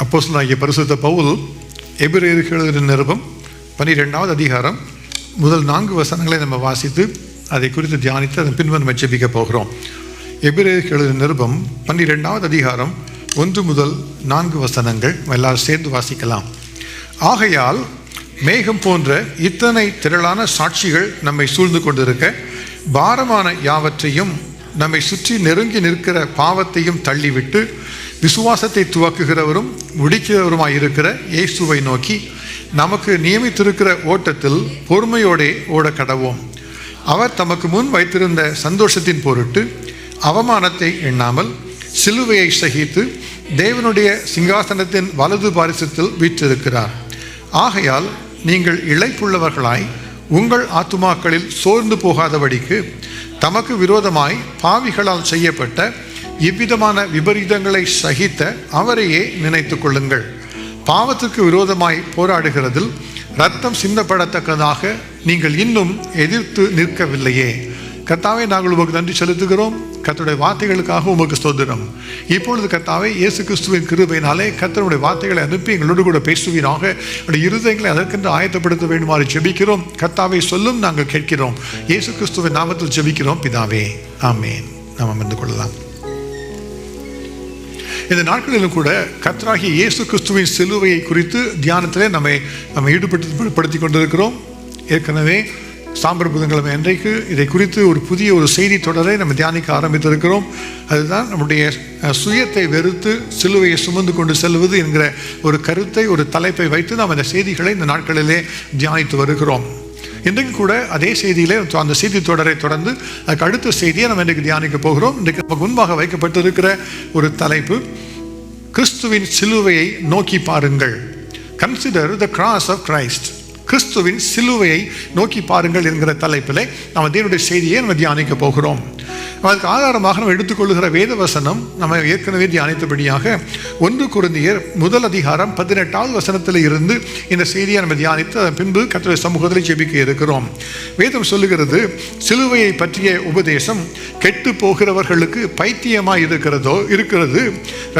அப்போஸ்தலனாகிய பரிசுத்த பவுல் எபிரேயருக்கு எழுதின நிருபம் 12வது அதிகாரம் முதல் 4 வசனங்களை நம்ம வாசித்து அதை குறித்து தியானித்து அதன் பின்பு நம்ம ஜெபிக்க போகிறோம். எபிரேயருக்கு எழுதின நிருபம் 12வது அதிகாரம் 1 முதல் 4 வசனங்கள் எல்லாரும் சேர்ந்து வாசிக்கலாம். ஆகையால் மேகம் போன்ற இத்தனை திரளான சாட்சிகள் நம்மை சூழ்ந்து கொண்டிருக்க, பாரமான யாவற்றையும் நம்மை சுற்றி நெருங்கி நிற்கிற பாவத்தையும் தள்ளிவிட்டு, விசுவாசத்தை துவக்குகிறவரும் முடிக்கிறவருமாயிருக்கிற இயேசுவை நோக்கி நமக்கு நியமித்திருக்கிற ஓட்டத்தில் பொறுமையோடே ஓட கடவோம். அவர் தமக்கு முன் வைத்திருந்த சந்தோஷத்தின் பொருட்டு அவமானத்தை எண்ணாமல் சிலுவையை சகித்து தேவனுடைய சிங்காசனத்தின் வலது பாரிசத்தில் வீற்றிருக்கிறார். ஆகையால் நீங்கள் இளைப்புள்ளவர்களாய் உங்கள் ஆத்துமாக்களில் சோர்ந்து போகாதபடிக்கு தமக்கு விரோதமாய் பாவிகளால் செய்யப்பட்ட இவ்விதமான விபரீதங்களை சகித்த அவரையே நினைத்து கொள்ளுங்கள். பாவத்துக்கு விரோதமாய் போராடுகிறதில் இரத்தம் சிந்தப்படத்தக்கதாக நீங்கள் இன்னும் எதிர்த்து நிற்கவில்லையே. கர்த்தாவே, நாங்கள் உமக்கு நன்றி செலுத்துகிறோம். கர்த்தருடைய வார்த்தைகளுக்காக உமக்கு ஸ்தோத்திரம். இப்பொழுது கர்த்தாவே, இயேசு கிறிஸ்துவின் கிருபையினாலே கர்த்தருடைய வார்த்தைகளை அனுப்பி எங்களோடு கூட பேசுவீராக. இருதயங்களை அதற்கென்று ஆயத்தப்படுத்த வேண்டுமாறு ஜெபிக்கிறோம். கர்த்தாவே, சொல்லும் நாங்கள் கேட்கிறோம். இயேசு கிறிஸ்துவின் நாமத்தில் ஜெபிக்கிறோம் பிதாவே, ஆமேன். நாம் அமர்ந்து கொள்ளலாம். இந்த நாட்களிலும் கூட கர்த்தராகிய இயேசு கிறிஸ்துவின் சிலுவையை குறித்து தியானத்திலே நம்ம ஈடுபடுத்தி கொண்டிருக்கிறோம். ஏற்கனவே சாம்பர் புதன்கிழமை அன்றைக்கு இதை குறித்து ஒரு புதிய செய்தி தொடரை நம்ம தியானிக்க ஆரம்பித்திருக்கிறோம். அதுதான் நம்முடைய சுயத்தை வெறுத்து சிலுவையை சுமந்து கொண்டு செல்வது என்கிற ஒரு கருத்தை, ஒரு தலைப்பை வைத்து நாம் இந்த செய்திகளை இந்த நாட்களிலே தியானித்து வருகிறோம். இன்றைக்கு கூட அதே செய்தியிலே அந்த செய்தி தொடரை தொடர்ந்து அதுக்கு அடுத்த செய்தியை நம்ம இன்றைக்கு தியானிக்க போகிறோம். இன்றைக்கு நமக்கு முன்பாக வைக்கப்பட்டிருக்கிற ஒரு தலைப்பு, கிறிஸ்துவின் சிலுவையை நோக்கி பாருங்கள். Consider the cross of Christ. கிறிஸ்துவின் சிலுவையை நோக்கி பாருங்கள் என்கிற தலைப்பிலே நம்ம தேவனுடைய செய்தியை நம்ம தியானிக்க போகிறோம். அதுக்கு ஆதாரமாக நம்ம எடுத்துக்கொள்ளுகிற வேத வசனம் நம்ம ஏற்கனவே தியானித்தபடியாக 1 கொரிந்தியர் 1 அதிகாரம் 18வது வசனத்தில் இருந்து இந்த செய்தியை நம்ம தியானித்து அதன் பின்பு கர்த்தருடைய சமூகத்தில் ஜெபிக்க இருக்கிறோம். வேதம் சொல்லுகிறது, சிலுவையை பற்றிய உபதேசம் கெட்டு போகிறவர்களுக்கு பைத்தியமாய் இருக்கிறது,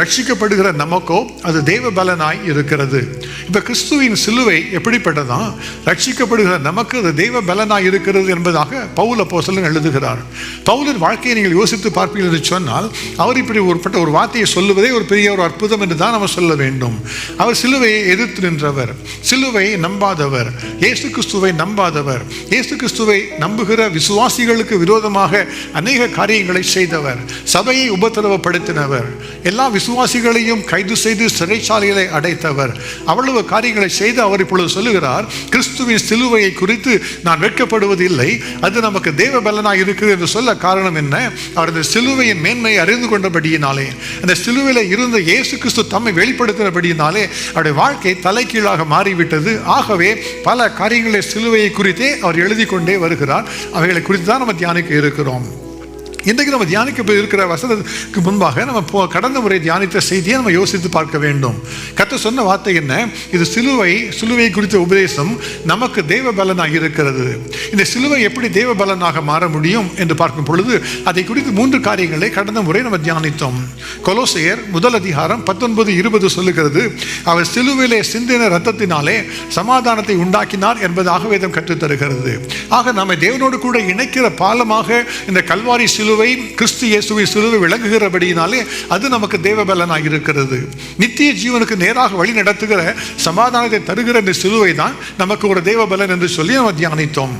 ரட்சிக்கப்படுகிற நமக்கோ அது தேவ பலனாய் இருக்கிறது. இப்ப கிறிஸ்துவின் சிலுவை எப்படிப்பட்டதா? ரட்சிக்கப்படுகிற நமக்கு அது தெய்வ பலனாய் இருக்கிறது என்பதாக பவுல் அப்போஸ்தலன் எழுதுகிறார். பவுலின் வாழ்க்கையை நீங்கள் யோசித்து பார்ப்பீர்கள் என்று சொன்னால், அவர் இப்படி ஒரு வார்த்தையை சொல்லுவதே ஒரு பெரிய ஒரு அற்புதம் என்று தான் நம்ம சொல்ல வேண்டும். அவர் சிலுவையை எதிர்த்து நின்றவர், சிலுவையை நம்பாதவர், இயேசு கிறிஸ்துவை நம்பாதவர், இயேசு கிறிஸ்துவை நம்புகிற விசுவாசிகளுக்கு விரோதமாக அநேக காரியங்களை செய்தவர், சபையை உபத்திரவப்படுத்தினவர், எல்லா விசுவாசிகளையும் கைது செய்து சிறைச்சாலைகளை அடைத்தவர், அவ்வளவு காரியங்களை செய்து அவர் இப்பொழுது சொல்லுகிறார், கிறிஸ்துவின் சிலுவையை குறித்து நான் வெட்கப்படுவது இல்லை, அது நமக்கு தேவ பலனாக இருக்கிறது என்று சொல்ல காரணம் என்ன? அவர் அந்த சிலுவையின் மேன்மையை அறிந்து கொண்டபடியினாலே, அந்த சிலுவையில் இருந்த இயேசு கிறிஸ்து தம்மை வெளிப்படுத்தினபடியினாலே அவருடைய வாழ்க்கை தலைகீழாக மாறிவிட்டது. ஆகவே பல காரியங்களை சிலுவையை குறித்தே அவர் எழுதி கொண்டே வருகிறார். அவைகளை குறித்து தான் நம்ம தியானிக்க இருக்கிறோம். இன்றைக்கு நம்ம தியானிக்க இருக்கிற வசனத்துக்கு முன்பாக நம்ம கடந்த முறை தியானித்த செய்தியை நம்ம யோசித்து பார்க்க வேண்டும். கர்த்தர் சொன்ன வார்த்தை என்ன? இது சிலுவை குறித்த உபதேசம் நமக்கு தேவ பலனாக இருக்கிறது. இந்த சிலுவை எப்படி தேவ பலனாக மாற முடியும் என்று பார்க்கும் பொழுது அதை குறித்து 3 காரியங்களை கடந்த முறை நம்ம தியானித்தோம். கொலோசையர் 1 அதிகாரம் 19-20 சொல்லுகிறது, அவர் சிலுவையிலே சிந்தின இரத்தத்தினாலே சமாதானத்தை உண்டாக்கினார் என்பதாக வேதம் கற்றுத்தருகிறது. ஆக நம்மை தேவனோடு கூட இணைக்கிற பாலமாக இந்த கல்வாரி சிலுவை, கிறிஸ்து இயேசுவின் சிலுவை விளங்குகிறபடியினாலே அது நமக்கு தேவ பலனாக இருக்கிறது. நித்திய ஜீவனுக்கு நேராக வழி நடத்துகிற, சமாதானத்தை தருகிற இந்த சிலுவை தான் நமக்கு ஒரு தேவ பலன் என்று சொல்லி நம்ம தியானித்தோம்.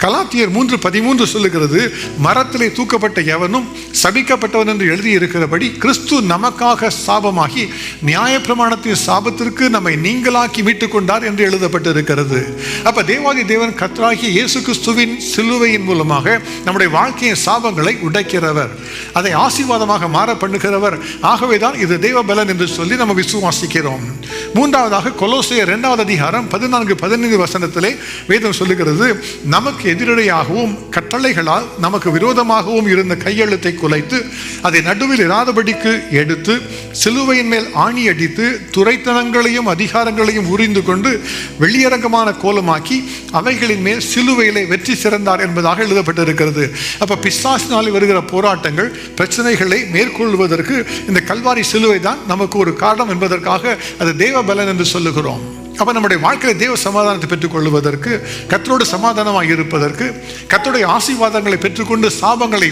கலாத்தியர் 3:13 சொல்லுகிறது, மரத்திலே தூக்கப்பட்ட எவனும் சபிக்கப்பட்டவன் என்று எழுதி இருக்கிறபடி கிறிஸ்து நமக்காக சாபமாகி நியாயப்பிரமாணத்தின் சாபத்திற்கு நம்மை நீங்களாக்கி மீட்டுக் கொண்டார் என்று எழுதப்பட்டிருக்கிறது. அப்ப தேவாதி தேவன் கர்த்தராகிய இயேசு கிறிஸ்துவின் சிலுவையின் மூலமாக நம்முடைய வாழ்க்கையின் சாபங்களை உடைக்கிறவர், அதை ஆசீர்வாதமாக மாற பண்ணுகிறவர். ஆகவேதான் இது தேவ பலன் என்று சொல்லி நம்ம விசுவாசிக்கிறோம். மூன்றாவதாக கொலோசையர் 2 அதிகாரம் 14-15 வசனத்திலே வேதம் சொல்லுகிறது, நமக்கு எதிரடையாகவும் கட்டளைகளால் நமக்கு விரோதமாகவும் இருந்த கையெழுத்தை குலைத்து அதை நடுவில் இராதபடிக்கு எடுத்து சிலுவையின் மேல் ஆணி அடித்து துரைத்தனங்களையும் அதிகாரங்களையும் உரிந்து கொண்டு வெளியரங்கமான கோலமாக்கி அவைகளின் மேல் சிலுவையிலே வெற்றி சிறந்தார் என்பதாக எழுதப்பட்டிருக்கிறது. அப்ப பிசாசினால் வருகிற போராட்டங்கள், பிரச்சனைகளை மேற்கொள்வதற்கு இந்த கல்வாரி சிலுவை தான் நமக்கு ஒரு காரணம் என்பதற்காக அது தேவ பலன் என்று சொல்லுகிறோம். அப்போ நம்முடைய வாழ்க்கையில் தேவ சமாதானத்தை பெற்றுக்கொள்வதற்கு, கர்த்தரோடு சமாதானமாக இருப்பதற்கு, கர்த்தருடைய ஆசீர்வாதங்களை பெற்றுக்கொண்டு சாபங்களை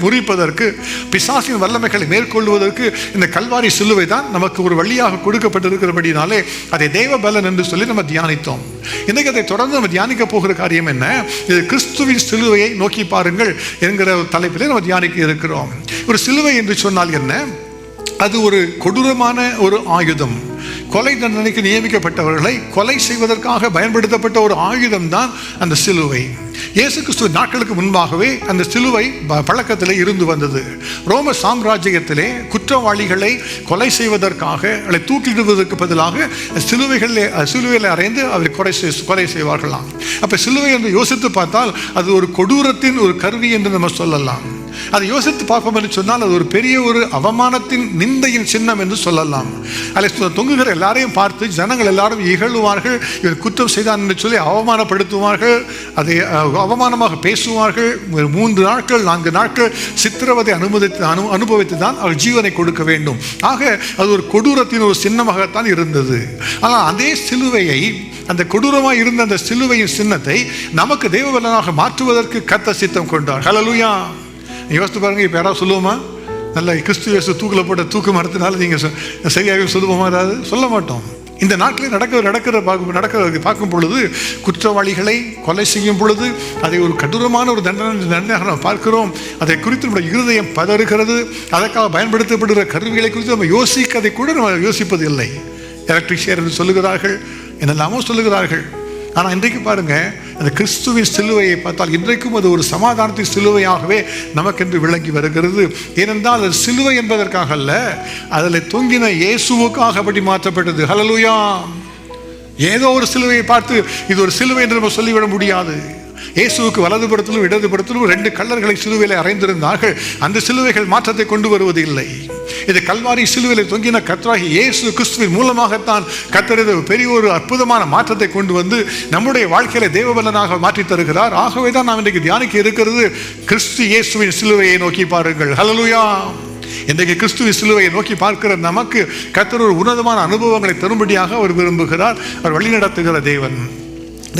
முறிப்பதற்கு, பிசாசின் வல்லமைகளை மேற்கொள்வதற்கு இந்த கல்வாரி சிலுவை தான் நமக்கு ஒரு வழியாக கொடுக்கப்பட்டிருக்கிறபடினாலே அதை தேவ பலன் என்று சொல்லி நம்ம தியானித்தோம். இன்றைக்கு அதை தொடர்ந்து நம்ம தியானிக்க போகிற காரியம் என்ன? இது கிறிஸ்துவின் சிலுவையை நோக்கி பாருங்கள் என்கிற தலைப்பிலே நம்ம தியானிக்க இருக்கிறோம். ஒரு சிலுவை என்று சொன்னால் என்ன? அது ஒரு கொடூரமான ஒரு ஆயுதம். கொலை தண்டனைக்கு நியமிக்கப்பட்டவர்களை கொலை செய்வதற்காக பயன்படுத்தப்பட்ட ஒரு ஆயுதம் தான் அந்த சிலுவை. இயேசு கிறிஸ்துவ நாட்களுக்கு முன்பாகவே அந்த சிலுவை பழக்கத்திலே இருந்து வந்தது. ரோம சாம்ராஜ்யத்திலே குற்றவாளிகளை கொலை செய்வதற்காக அதை தூக்கிடுவதற்கு பதிலாக சிலுவையில் அறைந்து அவரை கொலை செய்வார்களாம். அப்போ சிலுவை என்று யோசித்து பார்த்தால் அது ஒரு கொடூரத்தின் ஒரு கருவி என்று நம்ம சொல்லலாம். அதை யோசித்து பார்ப்போம் என்று சொன்னால் அது ஒரு பெரிய ஒரு அவமானத்தின் நிந்தையின் சின்னம் என்று சொல்லலாம். அதில் தொங்குகிற எல்லாரையும் பார்த்து ஜனங்கள் எல்லாரும் இகழுவார்கள், இவர் குற்றம் செய்தான் என்று சொல்லி அவமானப்படுத்துவார்கள், அதை அவமானமாக பேசுவார்கள். 3 நாட்கள் 4 நாட்கள் சித்திரவதை அனுபவித்து தான் அவர் ஜீவனை கொடுக்க வேண்டும். ஆக அது ஒரு கொடூரத்தின் ஒரு சின்னமாகத்தான் இருந்தது. ஆனால் அதே சிலுவையை, அந்த கொடூரமாக இருந்த அந்த சிலுவையின் சின்னத்தை நமக்கு தேவபலனாக மாற்றுவதற்கு கர்த்தர் சித்தம் கொண்டார். ஹல்லேலூயா. யோசித்து பாருங்க, இப்போ யாராவது சொல்லுவோமா? நல்ல கிறிஸ்து இயேசு தூக்கில் போட்ட தூக்கு மரத்தினால நீங்கள் சரியாக சொல்லுவோமா? ஏதாவது சொல்ல மாட்டோம். இந்த நாட்டில் நடக்கிறத பார்க்கும் பொழுது, குற்றவாளிகளை கொலை செய்யும் பொழுது அதை ஒரு கொடூரமான ஒரு தண்டனையாக நம்ம பார்க்கிறோம். அதை குறித்து நம்முடைய இருதயம் பதறுகிறது. அதற்காக பயன்படுத்தப்படுகிற கருவிகளை குறித்து நம்ம யோசிக்கதை கூட நம்ம யோசிப்பது இல்லை. எலக்ட்ரிஷியர் என்று சொல்லுகிறார்கள், என்னெல்லாமோ சொல்லுகிறார்கள். ஆனால் இன்றைக்கு பாருங்க, அந்த கிறிஸ்துவின் சிலுவையை பார்த்தால் இன்றைக்கும் அது ஒரு சமாதானத்தின் சிலுவையாகவே நமக்கென்று விளங்கி வருகிறது. ஏனென்றால் அது சிலுவை என்பதற்காக அல்ல, அதில் தொங்கின இயேசுவுக்காக அப்படி மாற்றப்பட்டது. ஹல்லேலூயா. ஏதோ ஒரு சிலுவையை பார்த்து இது ஒரு சிலுவை என்று நம்ம சொல்லிவிட முடியாது. இயேசுவுக்கு வலதுபுறத்திலும் இடதுபுறத்திலும் 2 கல்லர்களை சிலுவையில் அறைந்திருந்தார்கள். அந்த சிலுவைகள் மாற்றத்தை கொண்டு வருவது இல்லை. இது கல்வாரி சிலுவையில் தொங்கின கர்த்தராகிய இயேசு கிறிஸ்துவின் மூலமாகத்தான் கர்த்தர் பெரிய ஒரு அற்புதமான மாற்றத்தை கொண்டு வந்து நம்முடைய வாழ்க்கையில தேவபலனாக மாற்றி தருகிறார். ஆகவே தான் நாம் இன்றைக்கு தியானிக்க இருக்கிறது கிறிஸ்து இயேசுவின் சிலுவையை நோக்கி பாருங்கள். ஹல்லேலூயா. இன்றைக்கு கிறிஸ்துவின் சிலுவையை நோக்கி பார்க்கிற நமக்கு கர்த்தர் ஒரு உன்னதமான அனுபவங்களை தரும்படியாக அவர் விரும்புகிறார். அவர் வழிநடத்துகிற தேவன்.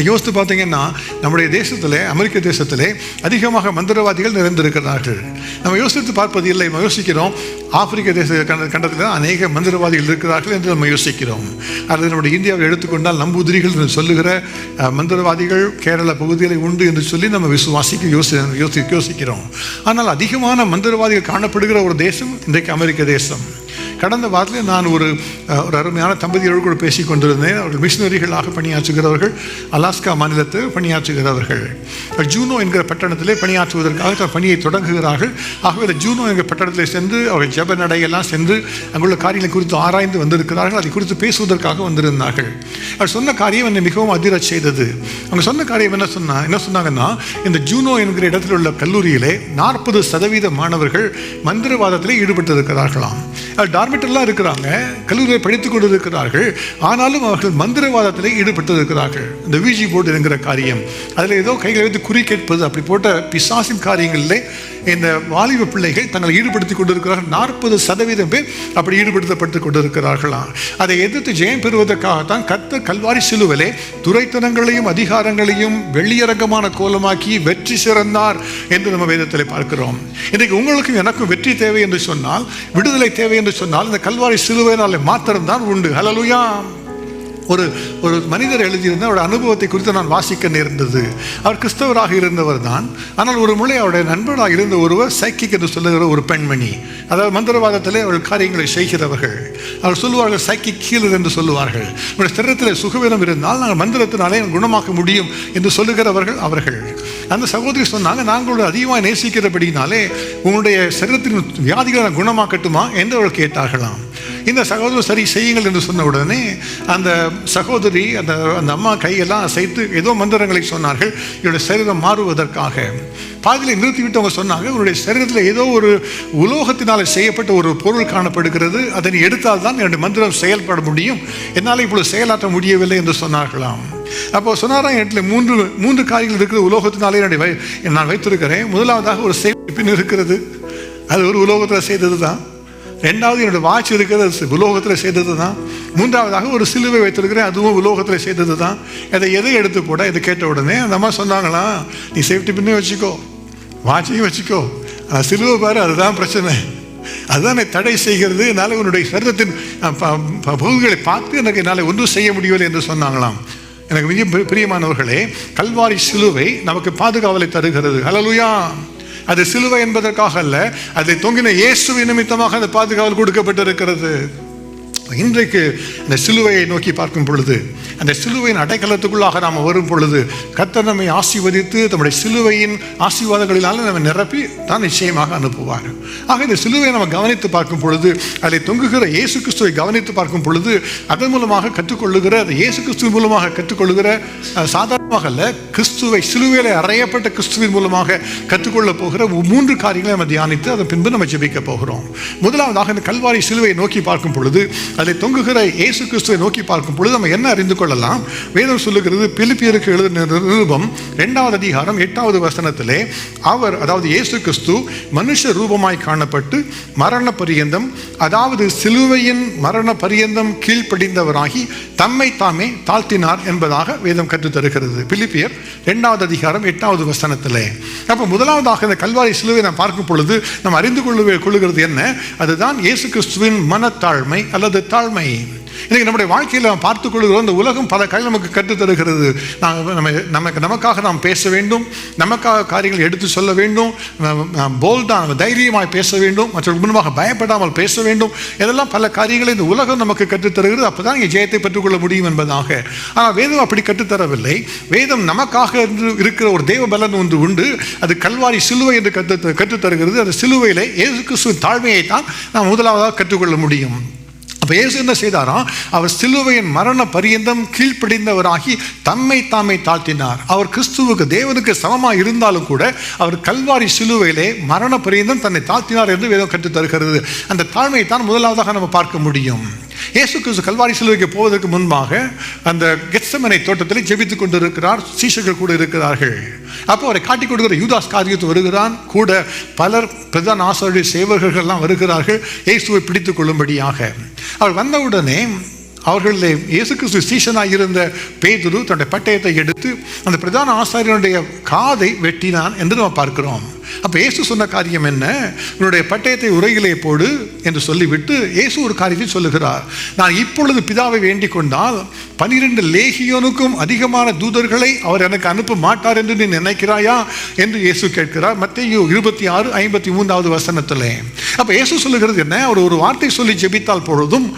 யோசித்து பார்த்தீங்கன்னா, நம்முடைய தேசத்திலே, அமெரிக்க தேசத்திலே அதிகமாக மந்திரவாதிகள் நிறைந்திருக்கிறார்கள். நம்ம யோசித்து பார்ப்பது இல்லை. நம்ம யோசிக்கிறோம் ஆப்பிரிக்க தேச கண்டத்தில் அநேக மந்திரவாதிகள் இருக்கிறார்கள் என்று நம்ம யோசிக்கிறோம். அல்லது நம்முடைய இந்தியாவை எடுத்துக்கொண்டால் நம்பூதிரிகள் என்று சொல்லுகிற மந்திரவாதிகள் கேரள பகுதியில் உண்டு என்று சொல்லி நம்ம யோசிக்கிறோம். ஆனால் அதிகமான மந்திரவாதிகள் காணப்படுகிற ஒரு தேசம் இன்றைக்கு அமெரிக்க தேசம். கடந்த வாரத்தில் நான் ஒரு அருமையான தம்பதியோடு கூட பேசி கொண்டிருந்தேன். அவர்கள் மிஷினரிகளாக பணியாற்றுகிறவர்கள், அலாஸ்கா மாநிலத்தில் பணியாற்றுகிறவர்கள். ஜூனோ என்கிற பட்டணத்திலே பணியாற்றுவதற்காக பணியை தொடங்குகிறார்கள். ஆகவே ஜூனோ என்கிற பட்டணத்தில் சென்று அவர்கள் ஜெப நடையெல்லாம் சென்று அங்குள்ள காரியங்களை குறித்து ஆராய்ந்து வந்திருக்கிறார்கள். அதை குறித்து பேசுவதற்காக வந்திருந்தார்கள். அவர் சொன்ன காரியம் என்னை மிகவும் அதிர செய்தது. அவங்க சொன்ன காரியம் என்ன சொன்னாங்கன்னா, இந்த ஜூனோ என்கிற இடத்தில் உள்ள கல்லூரியிலே 40% மாணவர்கள் மந்திரவாதத்திலே ஈடுபட்டு இருக்கிறார்களாம். டார்மெட்டர்லாம் இருக்கிறாங்க, கல்லூரியை படித்துக் கொண்டு இருக்கிறார்கள். ஆனாலும் அவர்கள் மந்திரவாதத்திலே ஈடுபட்டு இருக்கிறார்கள். இந்த விஜி போர்டு என்கிற காரியம், அதில் ஏதோ கைகளை வைத்து குறி கேட்பது, அப்படி போட்ட பிசாசின் காரியங்களிலே இந்த வாலிப பிள்ளைகள் தங்களை ஈடுபடுத்திக் கொண்டிருக்கிறார்கள். 40% பேர் அப்படி ஈடுபடுத்தப்பட்டு கொண்டிருக்கிறார்களாம். அதை எதிர்த்து ஜெயம் பெறுவதற்காகத்தான் கர்த்தர் கல்வாரி சிலுவையிலே துரைத்தனங்களையும் அதிகாரங்களையும் வெள்ளியரங்கமான கோலமாக்கி வெற்றி சிறந்தார் என்று நம்ம வேதத்தில் பார்க்கிறோம். இன்றைக்கு உங்களுக்கும் எனக்கும் வெற்றி தேவை என்று சொன்னால், விடுதலை தேவை என்று சொன்னால், இந்த கல்வாரி சிலுவையினாலே மாத்திரம்தான் உண்டு. ஹல்லேலூயா. ஒரு மனிதர் எழுதியிருந்த அவருடைய அனுபவத்தை குறித்து நான் வாசிக்க நேர்ந்தது. அவர் கிறிஸ்தவராக இருந்தவர் தான். ஆனால் ஒரு முறை அவருடைய நண்பராக இருந்த ஒருவர் சைக்கிக் என்று சொல்லுகிற ஒரு பெண்மணி, அதாவது மந்திரவாதத்திலே அவர்கள் காரியங்களை செய்கிறவர்கள். அவர் சொல்லுவார்கள் சைக்கிக் ஹீலர் என்று சொல்லுவார்கள். உங்களுடைய சரீரத்தில் சுகவீனம் இருந்தால் நாங்கள் மந்திரத்தினாலே குணமாக்க முடியும் என்று சொல்லுகிறவர்கள் அவர்கள். அந்த சகோதரி சொன்னாங்க, நாங்களோட அதிகமாக நேசிக்கிறபடினாலே உங்களுடைய சரீரத்தின் வியாதிகளை குணமாக்கட்டுமா என்று அவர்கள் கேட்டார்களாம். இந்த சகோதரர் சரி செய்யுங்கள் என்று சொன்ன உடனே அந்த சகோதரி அந்த அம்மா கையெல்லாம் அசைத்து ஏதோ மந்திரங்களை சொன்னார்கள் என்னுடைய சரீரம் மாறுவதற்காக. பாதியில் நிறுத்திவிட்டு அவங்க சொன்னாங்க, உன்னுடைய சரீரத்தில் ஏதோ ஒரு உலோகத்தினால் செய்யப்பட்ட ஒரு பொருள் காணப்படுகிறது, அதனை எடுத்தால் தான் என்னுடைய மந்திரம் செயல்பட முடியும், என்னால் இப்பொழுது செயலாற்ற முடியவில்லை என்று சொன்னார்களாம். அப்போ சொன்னாராம், என்கிட்ட மூன்று காரியங்கள் இருக்கிற உலோகத்தினாலே நான் வைத்திருக்கிறேன். முதலாவதாக ஒரு சேவை பின் இருக்கிறது, அது ஒரு உலோகத்தில் செய்தது தான். ரெண்டாவது என்னுடைய வாட்ச் இருக்கிறது உலோகத்தில் செய்தது தான். மூன்றாவதாக ஒரு சிலுவை வைத்திருக்கிறேன், அதுவும் உலோகத்தில் செய்தது தான். எதை எடுத்து போட இதை கேட்ட உடனே அந்த அம்மா சொன்னாங்களா, நீ சேஃப்டி பின்னே வச்சுக்கோ, வாட்சையும் வச்சுக்கோ, ஆனால் சிலுவை பாரு, அதுதான் பிரச்சனை, அதுதான் தடை செய்கிறது. என்னால் உன்னுடைய சரீரத்தின் பகுதிகளை பார்த்து எனக்கு என்னால் ஒன்றும் செய்ய முடியவில்லை என்று சொன்னாங்களாம். எனக்கு மிக பிரியமானவர்களே, கல்வாரி சிலுவை நமக்கு பாதுகாவலை தருகிறது. ஹல்லேலூயா. அது சிலுவை என்பதற்காக அல்ல, அதை தொங்கின இயேசுவின் நிமித்தமாக அந்த பாதுகாவல் கொடுக்கப்பட்டிருக்கிறது. இன்றைக்கு அந்த சிலுவையை நோக்கி பார்க்கும் பொழுது, அந்த சிலுவையின் அடைக்கலத்துக்குள்ளாக நாம் வரும் பொழுது, கர்த்தர் நம்மை ஆசீர்வதித்து தம்முடைய சிலுவையின் ஆசீர்வாதங்களினால நம்ம நிரப்பி தான் நிச்சயமாக அனுப்புவார். ஆக இந்த சிலுவையை நம்ம கவனித்து பார்க்கும் பொழுது, அதை தொங்குகிற இயேசு கிறிஸ்துவை கவனித்து பார்க்கும் பொழுது, அதன் மூலமாக கற்றுக்கொள்ளுகிற, அந்த இயேசு கிறிஸ்துவ மூலமாக கற்றுக்கொள்ளுகிற, சாதாரணமாக அல்ல, கிறிஸ்துவை சிலுவையில் அறையப்பட்ட கிறிஸ்துவின் மூலமாக கற்றுக்கொள்ள போகிற 3 காரியங்களை நம்ம தியானித்து அதன் பின்பு நம்ம ஜெபிக்க போகிறோம். முதலாவதாக இந்த கல்வாரி சிலுவையை நோக்கி பார்க்கும் பொழுது, அதை தொங்குகிற இயேசு கிறிஸ்துவை நோக்கி பார்க்கும் பொழுது நம்ம என்ன அறிந்து கொள்ளலாம்? வேதம் சொல்லுகிறது, பிலிப்பியருக்கு எழுதின நிருபம் 2வது அதிகாரம் 8வது வசனத்திலே, அவர், அதாவது இயேசு கிறிஸ்து மனுஷ ரூபமாய் காணப்பட்டு மரண பரியந்தம், அதாவது சிலுவையின் மரண பரியந்தம் கீழ்ப்படிந்தவராகி தம்மை தாமே தாழ்த்தினார் என்பதாக வேதம் கற்றுத்தருகிறது. பிலிப்பியர் 2வது அதிகாரம் 8வது வசனத்திலே. அப்போ முதலாவதாக இந்த கல்வாரி சிலுவை நாம் பார்க்கும் பொழுது நாம் அறிந்து கொள்ளுகிறது என்ன? அதுதான் இயேசு கிறிஸ்துவின் மனத்தாழ்மை அல்லது தாழ்மை. இன்னைக்கு நம்முடைய வாழ்க்கையில் நாம் பார்த்துக் கொள்கிறோம், இந்த உலகம் பல காரியம் நமக்கு கற்றுத்தருகிறது. நமக்காக நாம் பேச வேண்டும், நமக்காக காரியங்களை எடுத்து சொல்ல வேண்டும், போல்டாக தைரியமாய் பேச வேண்டும், மற்றவர்கள் முன்பாக பயப்படாமல் பேச வேண்டும். இதெல்லாம் பல காரியங்களை இந்த உலகம் நமக்கு கற்றுத்தருகிறது. அப்போதான் இங்கே ஜெயத்தை பெற்றுக்கொள்ள முடியும் என்பதாக. ஆனால் வேதம் அப்படி கற்றுத்தரவில்லை. வேதம் நமக்காக இருக்கிற ஒரு தேவ பலன் ஒன்று உண்டு, அது கல்வாரி சிலுவை என்று கற்றுத்தருகிறது. அந்த சிலுவையிலே இயேசு கிறிஸ்துவின் தாழ்மையை தான் நாம் முதலாவதாக கற்றுக்கொள்ள முடியும். அப்போ இயேசு என்ன செய்தாராம்? அவர் சிலுவையின் மரண பரியந்தம் கீழ்ப்படிந்தவராகி தம்மை தாமே தாழ்த்தினார். அவர் கிறிஸ்துவுக்கு, தேவனுக்கு சமமாக இருந்தாலும் கூட அவர் கல்வாரி சிலுவையிலே மரண பரியந்தம் தன்னை தாழ்த்தினார் என்று வேதம் கற்றுத் தருகிறது. அந்த தாழ்மையை தான் முதலாவதாக நம்ம பார்க்க முடியும். இயேசு கிறிஸ்து கல்வாரி சிலுவைக்கு போவதற்கு முன்பாக அந்த கெத்செமனே தோட்டத்தில் ஜெபித்துக் கொண்டிருக்கிறார். சீஷர்கள் கூட இருக்கிறார்கள். அப்போ அவரை காட்டிக் கொடுக்கிற யூதாஸ் காரியத்து வருகிறான். கூட பலர் பிரதான ஆசாரிய சேவகர்கள்லாம் வருகிறார்கள் இயேசுவை பிடித்துக் கொள்ளும்படியாக. அவர் வந்தவுடனே அவர்களிலே இயேசு கிறிஸ்து சீஷனாக இருந்த பேதுரு தன்னுடைய பட்டயத்தை எடுத்து அந்த பிரதான ஆசாரியனுடைய காதை வெட்டினான் என்று நாம் பார்க்கிறோம். அப்போ இயேசு சொன்ன காரியம் என்ன? உன்னுடைய பட்டயத்தை உரையிலே போடு என்று சொல்லிவிட்டு இயேசு ஒரு காரியத்தை சொல்லுகிறார். நான் இப்பொழுது பிதாவை வேண்டிக் கொண்டால் 12 லேகியோனுக்கும் அதிகமான தூதர்களை அவர் எனக்கு அனுப்ப மாட்டார் என்று நீ நினைக்கிறாயா என்று இயேசு கேட்கிறார். மத்தேயு 26:53வது வசனத்திலே. அப்போ இயேசு சொல்லுகிறது என்ன? அவர் ஒரு வார்த்தை சொல்லி ஜெபித்தால் பொழுதும்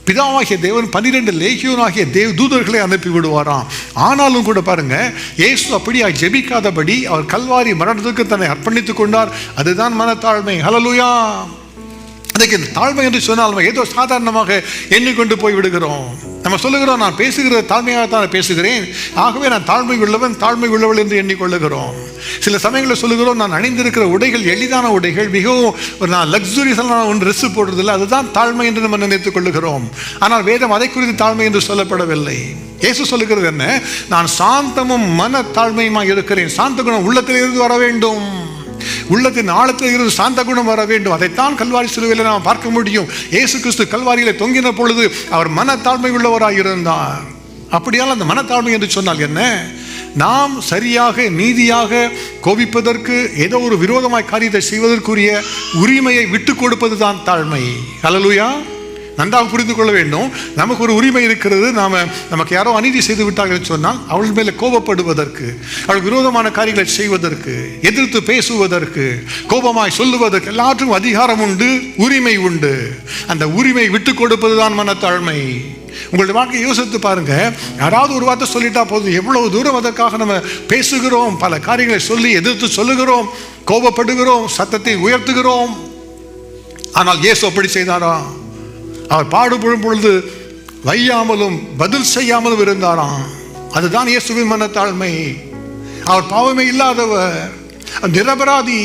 பிதாவாகிய தேவன் 12 லேகியோனாகிய தூதர்களை அனுப்பி விடுவாராம். ஆனாலும் கூட பாருங்க, இயேசு அப்படியா ஜெபிக்காதபடி அவர் கல்வாரி மரணத்துக்கு தன்னை அர்ப்பணித்துக் கொண்டார். அதுதான் மனத்தாழ்மை. ஹல்லேலூயா. அதுக்கு தாழ்மை என்று சொன்னால் ஏதோ சாதாரணமாக எண்ணிக்கொண்டு போய் விடுகிறோம். நம்ம சொல்லுகிறோம், நான் பேசுகிற தாழ்மையாகத்தான் பேசுகிறேன், ஆகவே நான் தாழ்மை உள்ளவன், தாழ்மை உள்ளவள் என்று எண்ணிக்கொள்ளுகிறோம். சில சமயங்களில் சொல்லுகிறோம், நான் அணிந்திருக்கிற உடைகள் எளிதான உடைகள், மிகவும் நான் லக்ஸுரியஸான ஒன்று ட்ரெஸ் போடுறதில்லை, அதுதான் தாழ்மை என்று நம்ம நினைத்துக் கொள்ளுகிறோம். ஆனால் வேதம் அதை குறித்து தாழ்மை என்று சொல்லப்படவில்லை. இயேசு சொல்லுகிறது என்ன? நான் சாந்தமும் மன தாழ்மையுமாக இருக்கிறேன். சாந்த குணம் உள்ளத்திலிருந்து வர வேண்டும், உள்ளத்தின் ஆழத்தில் இருந்து சாந்த குணம் வர வேண்டும். அதைத்தான் கல்வாரி சிலுவையில் நாம் பார்க்க முடியும். இயேசு கிறிஸ்து கல்வாரியிலே தொங்கின பொழுது அவர் மனத்தாழ்மை உள்ளவராக இருந்தார். அப்படியால் அந்த மனத்தாழ்மை என்று சொன்னால் என்ன? நாம் சரியாக நீதியாக கோபிப்பதற்கு, ஏதோ ஒரு விரோதமாய் காரியத்தை செய்வதற்குரிய உரிமையை விட்டு கொடுப்பது தான் தாழ்மை. ஹல்லேலூயா. நன்றாக புரிந்து கொள்ள வேண்டும். நமக்கு ஒரு உரிமை இருக்கிறது. நமக்கு யாரோ அநீதி செய்து விட்டார்கள் சொன்னால் அவள் மேலே கோபப்படுவதற்கு, அவள் விரோதமான காரியங்களை செய்வதற்கு, எதிர்த்து பேசுவதற்கு, கோபமாய் சொல்லுவதற்கு எல்லாற்றுக்கும் அதிகாரம் உண்டு, உரிமை உண்டு. அந்த உரிமை விட்டு கொடுப்பது தான் மனத்தாழ்மை. உங்களுடைய வாழ்க்கையை யோசித்து பாருங்க. யாராவது ஒரு வார்த்தை சொல்லிட்டா போதும், எவ்வளவு தூரம் அதற்காக நம்ம பேசுகிறோம், பல காரியங்களை சொல்லி எதிர்த்து சொல்லுகிறோம், கோபப்படுகிறோம், சத்தத்தை உயர்த்துகிறோம். ஆனால் இயேசு அப்படி செய்தாரா? அவர் பாடுபடும் பொழுது வையாமலும் பதில் செய்யாமலும் இருந்தாராம். அதுதான் இயேசுவின் மனத்தாழ்மை. அவர் பாவமே இல்லாதவர், நிரபராதி.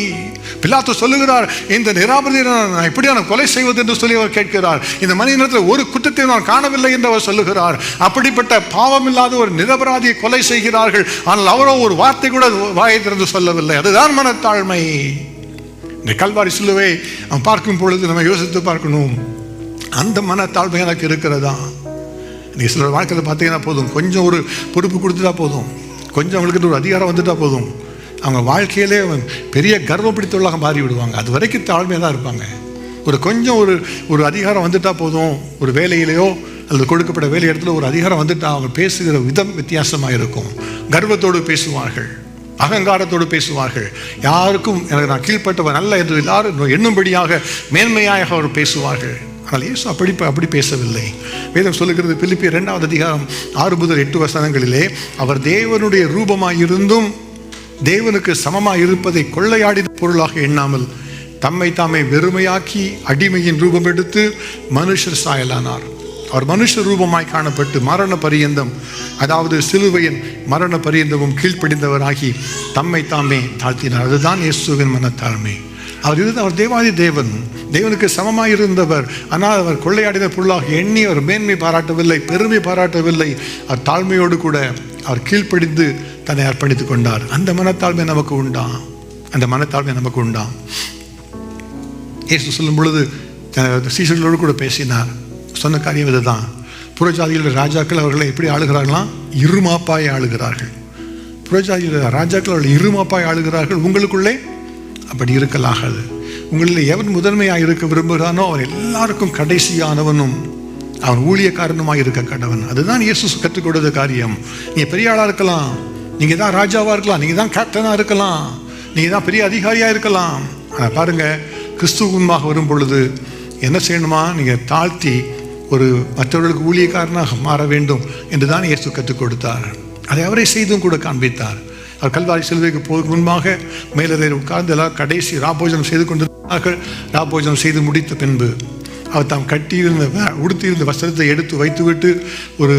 பிலாத்து சொல்லுகிறார், இந்த நிராபராதியை நான் எப்படியான கொலை செய்வது என்று சொல்லி அவர் கேட்கிறார். இந்த மனிதனிடத்தில் ஒரு குற்றத்தை நான் காணவில்லை என்று அவர் சொல்லுகிறார். அப்படிப்பட்ட பாவம் இல்லாத ஒரு நிரபராதியை கொலை செய்கிறார்கள். ஆனால் அவரோ ஒரு வார்த்தை கூட வாயை திறந்து சொல்லவில்லை. அதுதான் மனத்தாழ்மை. இந்த கல்வாரி சிலுவை அவன் பார்க்கும் பொழுது நம்ம யோசித்து பார்க்கணும், அந்த மனத்தாழ்மை எனக்கு இருக்கிறதா? நீ சில வாழ்க்கையில் பார்த்தீங்கன்னா போதும், கொஞ்சம் ஒரு பொறுப்பு கொடுத்துட்டா போதும், கொஞ்சம் அவங்களுக்கு ஒரு அதிகாரம் வந்துட்டா போதும், அவங்க வாழ்க்கையிலே பெரிய கர்வம் பிடித்தவர்களாக மாறி விடுவாங்க. அது வரைக்கும் தாழ்மையாக தான் இருப்பாங்க. கொஞ்சம் ஒரு அதிகாரம் வந்துட்டா போதும், ஒரு வேலையிலையோ அல்லது கொடுக்கப்பட்ட வேலை இடத்துல ஒரு அதிகாரம் வந்துட்டா அவங்க பேசுகிற விதம் வித்தியாசமாக இருக்கும். கர்வத்தோடு பேசுவார்கள், அகங்காரத்தோடு பேசுவார்கள். யாருக்கும் எனக்கு நான் கீழ்ப்பட்டவன் அல்ல என்று எல்லாரும் எண்ணும்படியாக மேன்மையாக அவர் பேசுவார்கள். ஆனால் இயேசு அப்படி பேசவில்லை. வேதம் சொல்லுகிறது, பிலிப்பியர் 2வது அதிகாரம் 6 முதல் 8 வசனங்களிலே, அவர் தேவனுடைய ரூபமாயிருந்தும் தேவனுக்கு சமமாக இருப்பதை கொள்ளையாடின பொருளாக எண்ணாமல் தம்மை தாமே வெறுமையாக்கி அடிமையின் ரூபம் எடுத்து மனுஷர் சாயலானார். அவர் மனுஷ ரூபமாய் காணப்பட்டு மரண பரியந்தம், அதாவது சிலுவையின் மரண பரியந்தமும் கீழ்ப்படிந்தவராகி தம்மை தாமே தாழ்த்தினார். அதுதான் இயேசுவின் மனத்தாழ்மை. அவர் தேவாதி தேவன், தேவனுக்கு சமமாக இருந்தவர். ஆனால் அவர் கொள்ளையாடின பொருளாக எண்ணி அவர் மேன்மை பாராட்டவில்லை, பெருமை பாராட்டவில்லை. அவர் தாழ்மையோடு கூட அவர் கீழ்ப்படிந்து தன்னை அர்ப்பணித்துக் கொண்டார். அந்த மனத்தாழ்மை நமக்கு உண்டாம், அந்த மனத்தாழ்மை நமக்கு உண்டாம். இயேசு சொல்லும் பொழுது சீஷர்களோடு கூட பேசினார். சொன்ன காரியம் இதுதான். புறஜாதிகள் ராஜாக்கள் அவர்களை எப்படி ஆளுகிறார்களாம்? இருமாப்பாய் ஆளுகிறார்கள். புறஜாதிகள் ராஜாக்கள் அவர்களை இருமாப்பாய் ஆளுகிறார்கள். உங்களுக்குள்ளே அப்படி இருக்கலாகாது. உங்களில் எவன் முதன்மையாக இருக்க விரும்புகிறானோ அவன் எல்லாருக்கும் கடைசியானவனும் அவன் ஊழியக்காரனுமாக இருக்க கடவன். அதுதான் இயேசு கற்றுக் கொடுத்த காரியம். நீங்கள் பெரிய ஆளாக இருக்கலாம், நீங்கள் தான் ராஜாவாக இருக்கலாம், நீங்கள் தான் கேப்டனாக இருக்கலாம், நீங்கள் தான் பெரிய அதிகாரியாக இருக்கலாம். ஆனால் பாருங்கள், கிறிஸ்துவமாக வரும் பொழுது என்ன செய்யணுமா? நீங்கள் தாழ்த்தி ஒரு மற்றவர்களுக்கு ஊழியக்காரனாக மாற வேண்டும் என்று தான் இயேசு கற்றுக் கொடுத்தார். அதை அவரை செய்தும் கூட காண்பித்தார். அவர் கல்வாரி சிலுவைக்கு போவதற்கு முன்பாக மேலறையில் உட்கார்ந்து எல்லாம் கடைசி ராபோஜனம் செய்து கொண்டிருந்தார்கள். ராபோஜனம் செய்து முடித்த பின்பு அவர் தாம் உடுத்தியிருந்த வஸ்திரத்தை எடுத்து வைத்துவிட்டு ஒரு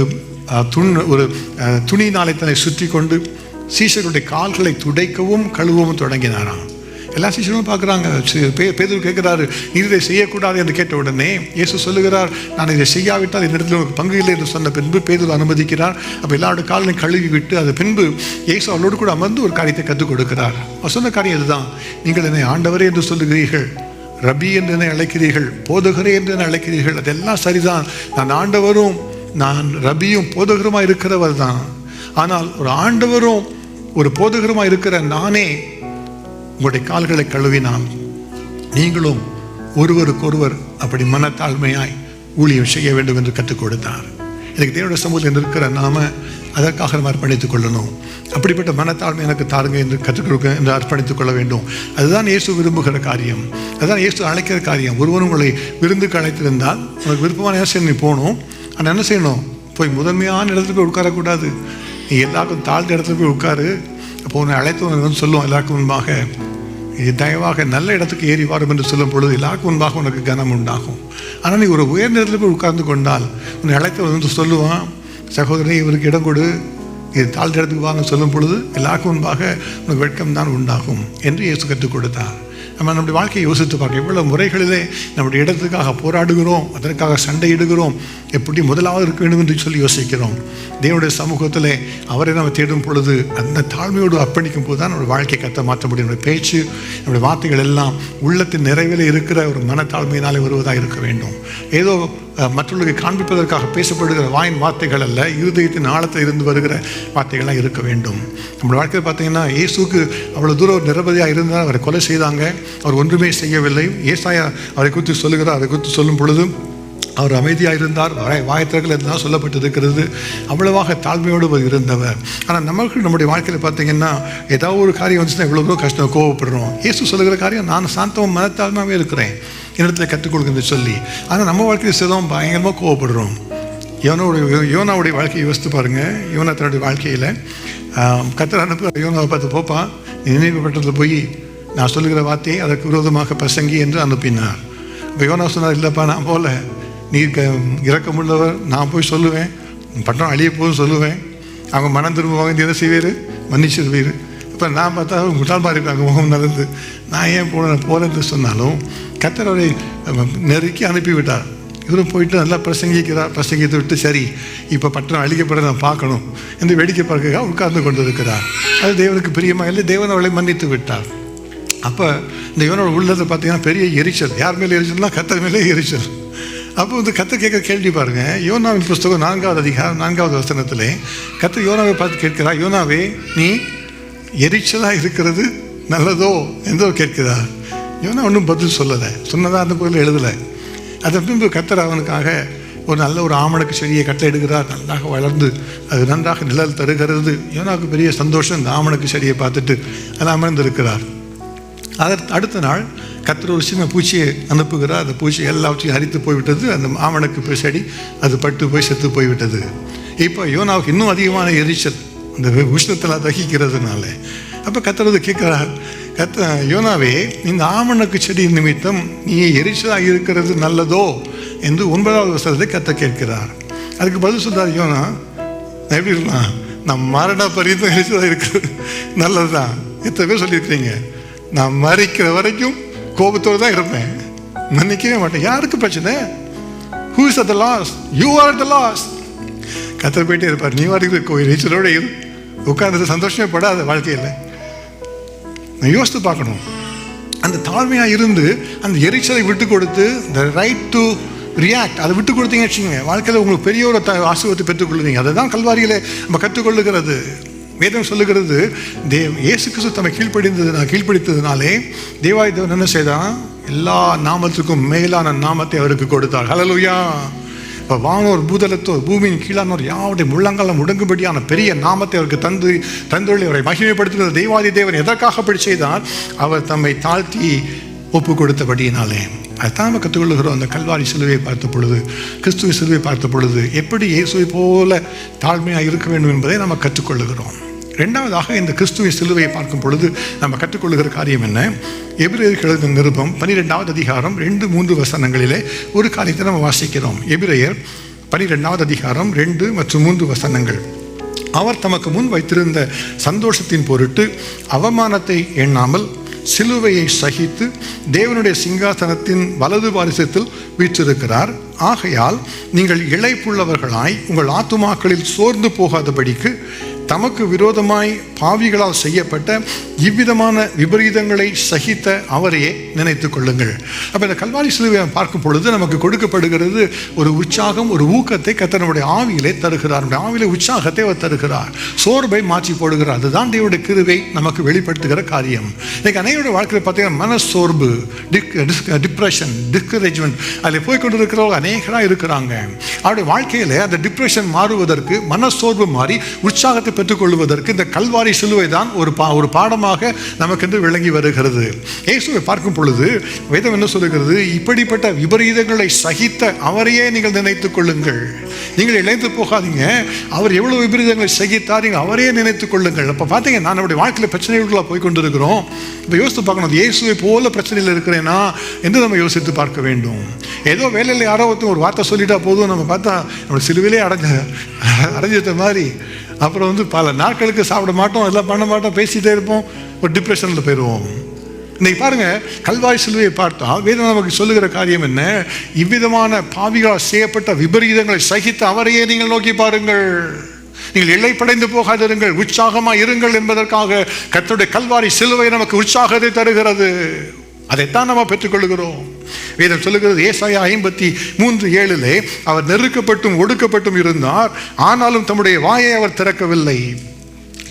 துணியினாலே தன்னை சுற்றி கொண்டு சீஷர்களுடைய கால்களை துடைக்கவும் கழுவவும் தொடங்கினாராம். எல்லா சீஷர்களும் பார்க்குறாங்க. பேதுரு கேட்குறாரு, நீர் இதை செய்யக்கூடாது என்று கேட்ட உடனே இயேசு சொல்லுகிறார், நான் இதை செய்யாவிட்டால் என்னிடத்தில் ஒரு பங்கு இல்லை என்று சொன்ன பின்பு பேதுரு அனுமதிக்கிறார். அப்போ எல்லாரோட காலையும் கழுவி விட்டு அது பின்பு இயேசு அவளோடு கூட அமர்ந்து ஒரு காரியத்தை கற்றுக் கொடுக்கிறார். அவர் சொன்ன காரியம் இதுதான், நீங்கள் என்னை ஆண்டவரே என்று சொல்லுகிறீர்கள், ரபி என்று என்னை அழைக்கிறீர்கள், போதகரே என்று என்னை அழைக்கிறீர்கள், அதெல்லாம் சரிதான். நான் ஆண்டவரும் நான் ரபியும் போதகருமாக இருக்கிறவர் தான். ஆனால் ஒரு ஆண்டவரும் ஒரு போதகருமாக இருக்கிற நானே உங்களுடைய கால்களை கழுவினால் நீங்களும் ஒருவருக்கொருவர் அப்படி மனத்தாழ்மையாய் ஊழியம் செய்ய வேண்டும் என்று கற்றுக் கொடுத்தார். எனக்கு தேவனுடைய சமூகத்தில் இருக்கிற நாம அதற்காக நம்ம அர்ப்பணித்துக் கொள்ளணும். அப்படிப்பட்ட மனத்தாழ்மை எனக்கு தாருங்க என்று கற்றுக் கொடுக்க என்று அர்ப்பணித்துக் கொள்ள வேண்டும். அதுதான் இயேசு விரும்புகிற காரியம், அதுதான் இயேசு அழைக்கிற காரியம். ஒருவன் உங்களை விருந்துக்கு அழைத்திருந்தால் உனக்கு விருப்பமான நேரம் நீ போகணும். ஆனால் என்ன செய்யணும்? போய் முதன்மையான இடத்துல போய் உட்காரக்கூடாது. நீ எல்லாருக்கும் தாழ்ந்த இடத்துல போய் உட்காரு. அப்போ உன்னை அழைத்தவன் சொல்லுவோம் எல்லாருக்கும் முன்பாக, இது தயவாக நல்ல இடத்துக்கு ஏறி வாரும் என்று சொல்லும் பொழுது எல்லாருக்கும் முன்பாக உனக்கு கனம் உண்டாகும். ஆனால் நீ ஒரு உயர்ந்த இடத்துல போய் உட்கார்ந்து கொண்டால் உன்னை அழைத்தவன் சொல்லுவான், சகோதரனை இவருக்கு இடம் கொடு, இது தாழ்ந்த இடத்துக்கு வாங்க சொல்லும் பொழுது எல்லாருக்கும் முன்பாக உனக்கு வெட்கம் தான் உண்டாகும் என்று இயேசு கற்றுக் கொடுத்தார். நம்ம நம்முடைய வாழ்க்கையை யோசித்து பார்க்க, எவ்வளவு முறைகளிலே நம்முடைய இடத்துக்காக போராடுகிறோம், அதற்காக சண்டையிடுகிறோம், எப்படி முதலாவது இருக்க வேண்டும் என்று சொல்லி யோசிக்கிறோம். தேவனுடைய சமூகத்தில் அவரை நம்ம தேடும் பொழுது அந்த தாழ்மையோடு அர்ப்பணிக்கும் போது தான் நம்முடைய வாழ்க்கையை கற்று மாற்ற முடியும். நம்முடைய பேச்சு, நம்முடைய வார்த்தைகள் எல்லாம் உள்ளத்தின் நிறைவில் இருக்கிற ஒரு மனத்தாழ்மையினாலே வருவதாக இருக்க வேண்டும். ஏதோ மற்றவர்களுக்கு காண்பிப்பதற்காக பேசப்படுகிற வாயின் வார்த்தைகள் அல்ல, இருதயத்தின் ஆழத்தில் இருந்து வருகிற வார்த்தைகள்லாம் இருக்க வேண்டும். நம்மளோட வாழ்க்கையில் பார்த்தீங்கன்னா இயேசுக்கு அவ்வளோ தூரம் நிரபதியாக இருந்தால் அவரை கொலை செய்தாங்க, அவர் ஒன்றுமே செய்யவில்லை. ஏசாயா அவரை குறித்து சொல்லுகிறார். அதை குறித்து சொல்லும் பொழுது அவர் அமைதியாக இருந்தார், வாயத்திற்குள் இருந்தால் சொல்லப்பட்டிருக்கிறது. அவ்வளவாக தாழ்மையோடு இருந்தவர். ஆனால் நமக்கு நம்முடைய வாழ்க்கையில் பார்த்தீங்கன்னா ஏதாவது ஒரு காரியம் வந்துச்சுன்னா எவ்வளோ கஷ்டம், கோவப்படுறோம். இயேசு சொல்லுகிற காரியம், நான் சாந்தமும் மனத்தாழ்மையாகவே இருக்கிறேன், இடத்துல கற்றுக் கொடுக்குன்னு சொல்லி. ஆனால் நம்ம வாழ்க்கையில் சிலவும் பயங்கரமாக கோவப்படுறோம். யோனாவுடைய வாழ்க்கையை யோசித்து பாருங்கள். யோனா தன்னுடைய வாழ்க்கையில் கர்த்தர் அனுப்ப யோனாவை பார்த்து, போப்பா நினைவு பட்டத்தில் போய் நான் சொல்லுகிற வார்த்தையை அதற்கு விரோதமாக பிரசங்கி என்று அனுப்பினார். இப்போ யோனா சொன்னார், இல்லைப்பா நான் போகல, நீ இரக்கமுள்ளவர், நான் போய் சொல்லுவேன், பட்டம் அழிய போதும் சொல்லுவேன், அவங்க மனம் திரும்புவாங்க, நீ என்ன செய்வீர், மன்னிச்சிருவீர். இப்போ நான் பார்த்தா முட்டாள் மாதிரி இருக்காங்க முகம் நடந்து, நான் ஏன் போலன்னு சொன்னாலும் கர்த்தர் அவரை நெருக்கி அனுப்பிவிட்டார். இவரும் போயிட்டு நல்லா பிரசங்கித்து விட்டு, சரி இப்போ பட்டம் அழிக்கப்பட நான் பார்க்கணும் என்று வேடிக்கை பார்க்க உட்கார்ந்து கொண்டு இருக்கிறார். அது தேவனுக்கு பிரியமாக இல்லை, தேவன் அவளை மன்னித்து விட்டார். அப்போ இந்த யோனாவோட உள்ளத்தை பார்த்தீங்கன்னா பெரிய எரிச்சல். யார் மேலே எரிச்சல்னா கர்த்தர் மேலே எரிச்சல். அப்போ வந்து கர்த்தர் கேட்குற கேள்வி பாருங்க. யோனாவின் புஸ்தகம் 4வது அதிகாரம் 4வது வசனத்திலே கர்த்தர் யோனாவை பார்த்து கேட்கிறார், யோனாவே நீ எரிச்சலாக இருக்கிறது நல்லதோ என்றோ கேட்கிறார். யோனா ஒன்றும் பதில் சொல்லலை, சொன்னதாக அந்த பொருள் எழுதலை. அதன் பின்பு கர்த்தர் அவனுக்காக ஒரு நல்ல ஒரு ஆமணக்கு செடியை கட்டை எடுக்கிறார். நன்றாக வளர்ந்து அது நன்றாக நிழல் தருகிறது. யோனாவுக்கு பெரிய சந்தோஷம். இந்த ஆமணக்கு செடியை பார்த்துட்டு அது அமர்ந்திருக்கிறார். அடுத்த நாள் கர்த்தர் ஒரு சின்ன பூச்சியை அனுப்புகிறார். அந்த பூச்சி எல்லாவற்றையும் அரித்து போய்விட்டது. அந்த ஆமணக்கு செடி அது பட்டு போய் செத்து போய்விட்டது. இப்போ யோனாவுக்கு இன்னும் அதிகமான எரிச்சல் அந்த உஷ்ணத்தில் தகிக்கிறதுனால. அப்போ கர்த்தர் கேட்கிறார், யோனாவே இந்த ஆமணக்கு செடி நிமித்தம் நீ எரிச்சலாக இருக்கிறது நல்லதோ என்று 9வது வசனத்தை கர்த்தர் கேட்கிறார். அதுக்கு பதில் சொல்றார் யோனா, எப்படி இருக்கலாம், நான் மரண பரியந்தம் எரிச்சலாக இருக்கிறது நல்லது தான். எத்தனை பேர் சொல்லியிருக்கிறீங்க, நான் மறிக்கிற வரைக்கும் கோபத்தோடு தான் இருப்பேன், மன்னிக்கவே மாட்டேன். யாருக்கு பிரச்சனை? Who is at the lost? You are at the lost. கர்த்தர் போயிட்டே இருப்பார். நீ வரைக்கும் எரிச்சலோட இரு, உட்கார்ந்து சந்தோஷமே படாத வாழ்க்கையில். நான் யோசித்து பார்க்கணும். அந்த தாழ்மையாக இருந்து அந்த எரிச்சலை விட்டு கொடுத்து the right to react அதை விட்டு கொடுத்தீங்க வச்சுங்க, வாழ்க்கையில் உங்களுக்கு பெரிய ஒரு ஆசீர்வாதத்தை பெற்றுக்கொள்ளுவீங்க. அதை தான் கல்வாரியிலே நம்ம கற்றுக்கொள்ளுகிறது. வேதம் சொல்லுகிறது, இயேசு கிறிஸ்து தம்மை கீழ்ப்படித்ததுனாலே தேவாதி தேவன் என்ன செய்தான், எல்லா நாமத்துக்கும் மேலான நாமத்தை அவருக்கு கொடுத்தார். ஹல்லேலூயா. இப்போ வானோர் பூதலத்தோர் பூமியின் கீழானோர் யாருடைய முள்ளங்காலம் முடங்கும்படியான பெரிய நாமத்தை அவருக்கு தந்துள்ளி அவரை மகிமைப்படுத்துகிற தேவாதி தேவன் எதற்காக அப்படி செய்தார்? அவர் தம்மை தாழ்த்தி ஒப்பு கொடுத்தபடியினாலே. அதுதான் நம்ம கற்றுக்கொள்ளுகிறோம். அந்த கல்வாரி சிலுவையை பார்த்த பொழுது, கிறிஸ்துவ சிலுவை பார்த்த பொழுது எப்படி இயேசுவை போல தாழ்மையாக இருக்க வேண்டும் என்பதை நம்ம கற்றுக்கொள்ளுகிறோம். ரெண்டாவதாக இந்த கிறிஸ்துவ சிலுவையை பார்க்கும் பொழுது நம்ம கற்றுக்கொள்ளுகிற காரியம் என்ன? எபிரேயருக்கு எழுதின நிருபம் 12வது அதிகாரம் 2-3 வசனங்களிலே ஒரு காரியத்தை நம்ம வாசிக்கிறோம். எபிரேயர் 12வது அதிகாரம் 2 மற்றும் 3 வசனங்கள். அவர் தமக்கு முன் வைத்திருந்த சந்தோஷத்தின் பொருட்டு அவமானத்தை எண்ணாமல் சிலுவையை சகித்து தேவனுடைய சிங்காசனத்தின் வலது பாரிசத்தில் வீற்றிருக்கிறார். ஆகையால் நீங்கள் இளைப்புள்ளவர்களாய் உங்கள் ஆத்துமாக்களில் சோர்ந்து போகாதபடிக்கு தமக்கு விரோதமாய் பாவிகளால் செய்யப்பட்ட இவ்விதமான விபரீதங்களை சகித்த அவரையே நினைத்துக் கொள்ளுங்கள். அப்போ இந்த கல்வாரி சிலுவையை பார்க்கும் பொழுது நமக்கு கொடுக்கப்படுகிறது ஒரு உற்சாகம், ஒரு ஊக்கத்தை கர்த்தர் நம்முடைய ஆவியிலே தருகிறார். நம்முடைய ஆவியிலே உற்சாகத்தை அவர் தருகிறார், சோர்வை மாற்றி போடுகிறார். அதுதான் தேவனுடைய கிருபை நமக்கு வெளிப்படுத்துகிற காரியம். இன்னைக்கு அனைவருடைய வாழ்க்கையில் பார்த்தீங்கன்னா மனசோர்வு, டிப்ரெஷன், டிஸ்கரேஜ்மெண்ட் அதில் போய்கொண்டிருக்கிறவங்க அநேகராக இருக்கிறாங்க. அவருடைய வாழ்க்கையில் அந்த டிப்ரெஷன் மாறுவதற்கு, மனசோர்வு மாறி உற்சாகத்தை பெற்றுக்கொள்வதற்கு இந்த கல்வாரி சிலுவை தான் ஒரு பாடமாக நமக்கு விளங்கி வருகிறது. இயேசுவை பார்க்கும் பொழுது வேதம் என்ன சொல்லுகிறது? இப்படிப்பட்ட விபரீதங்களை சகித்த அவரையே நீங்கள் நினைத்துக் கொள்ளுங்கள். நீங்கள் இணைந்து போகாதீங்க. அவர் எவ்வளவு விபரீதங்களை சகித்தார், நீங்கள் அவரையே நினைத்துக் கொள்ளுங்கள். அப்போ பார்த்தீங்கன்னா நம்முடைய வாழ்க்கையில் பிரச்சனைகளாக போய் கொண்டிருக்கிறோம். இப்போ யோசித்து பார்க்கணும், இயேசுவை போல பிரச்சனையில் இருக்கிறேனா என்று நம்ம யோசித்து பார்க்க வேண்டும். ஏதோ வேலையில் யாரோ ஒருத்தர் ஒரு வார்த்தை சொல்லிட்டா போதும், நம்ம பார்த்தா நம்ம சிலுவையிலே அடைஞ்சிட்ட மாதிரி அப்புறம் பல நாட்களுக்கு சாப்பிட மாட்டோம், எல்லாம் பண்ண மாட்டோம், பேசிகிட்டே இருப்போம், ஒரு டிப்ரெஷனில் போயிடுவோம். இன்னைக்கு பாருங்க, கல்வாரி சிலுவையை பார்த்தா வேதம் நமக்கு சொல்லுகிற காரியம் என்ன? இவ்விதமான பாவிகளால் செய்யப்பட்ட விபரீதங்களை சகித்த அவரையே நீங்கள் நோக்கி பாருங்கள். நீங்கள் இளைப்படைந்து போகாதிருங்கள், உற்சாகமாக இருங்கள் என்பதற்காக கர்த்தருடைய கல்வாரி சிலுவை நமக்கு உற்சாகத்தை தருகிறது. அதைத்தான் நம்ம பெற்றுக்கொள்கிறோம். வேதம் சொல்லுகிறது, ஏசாயா 53:7 அவர் நெருக்கப்பட்டும் ஒடுக்கப்பட்டும் இருந்தார், ஆனாலும் தம்முடைய வாயை அவர் திறக்கவில்லை.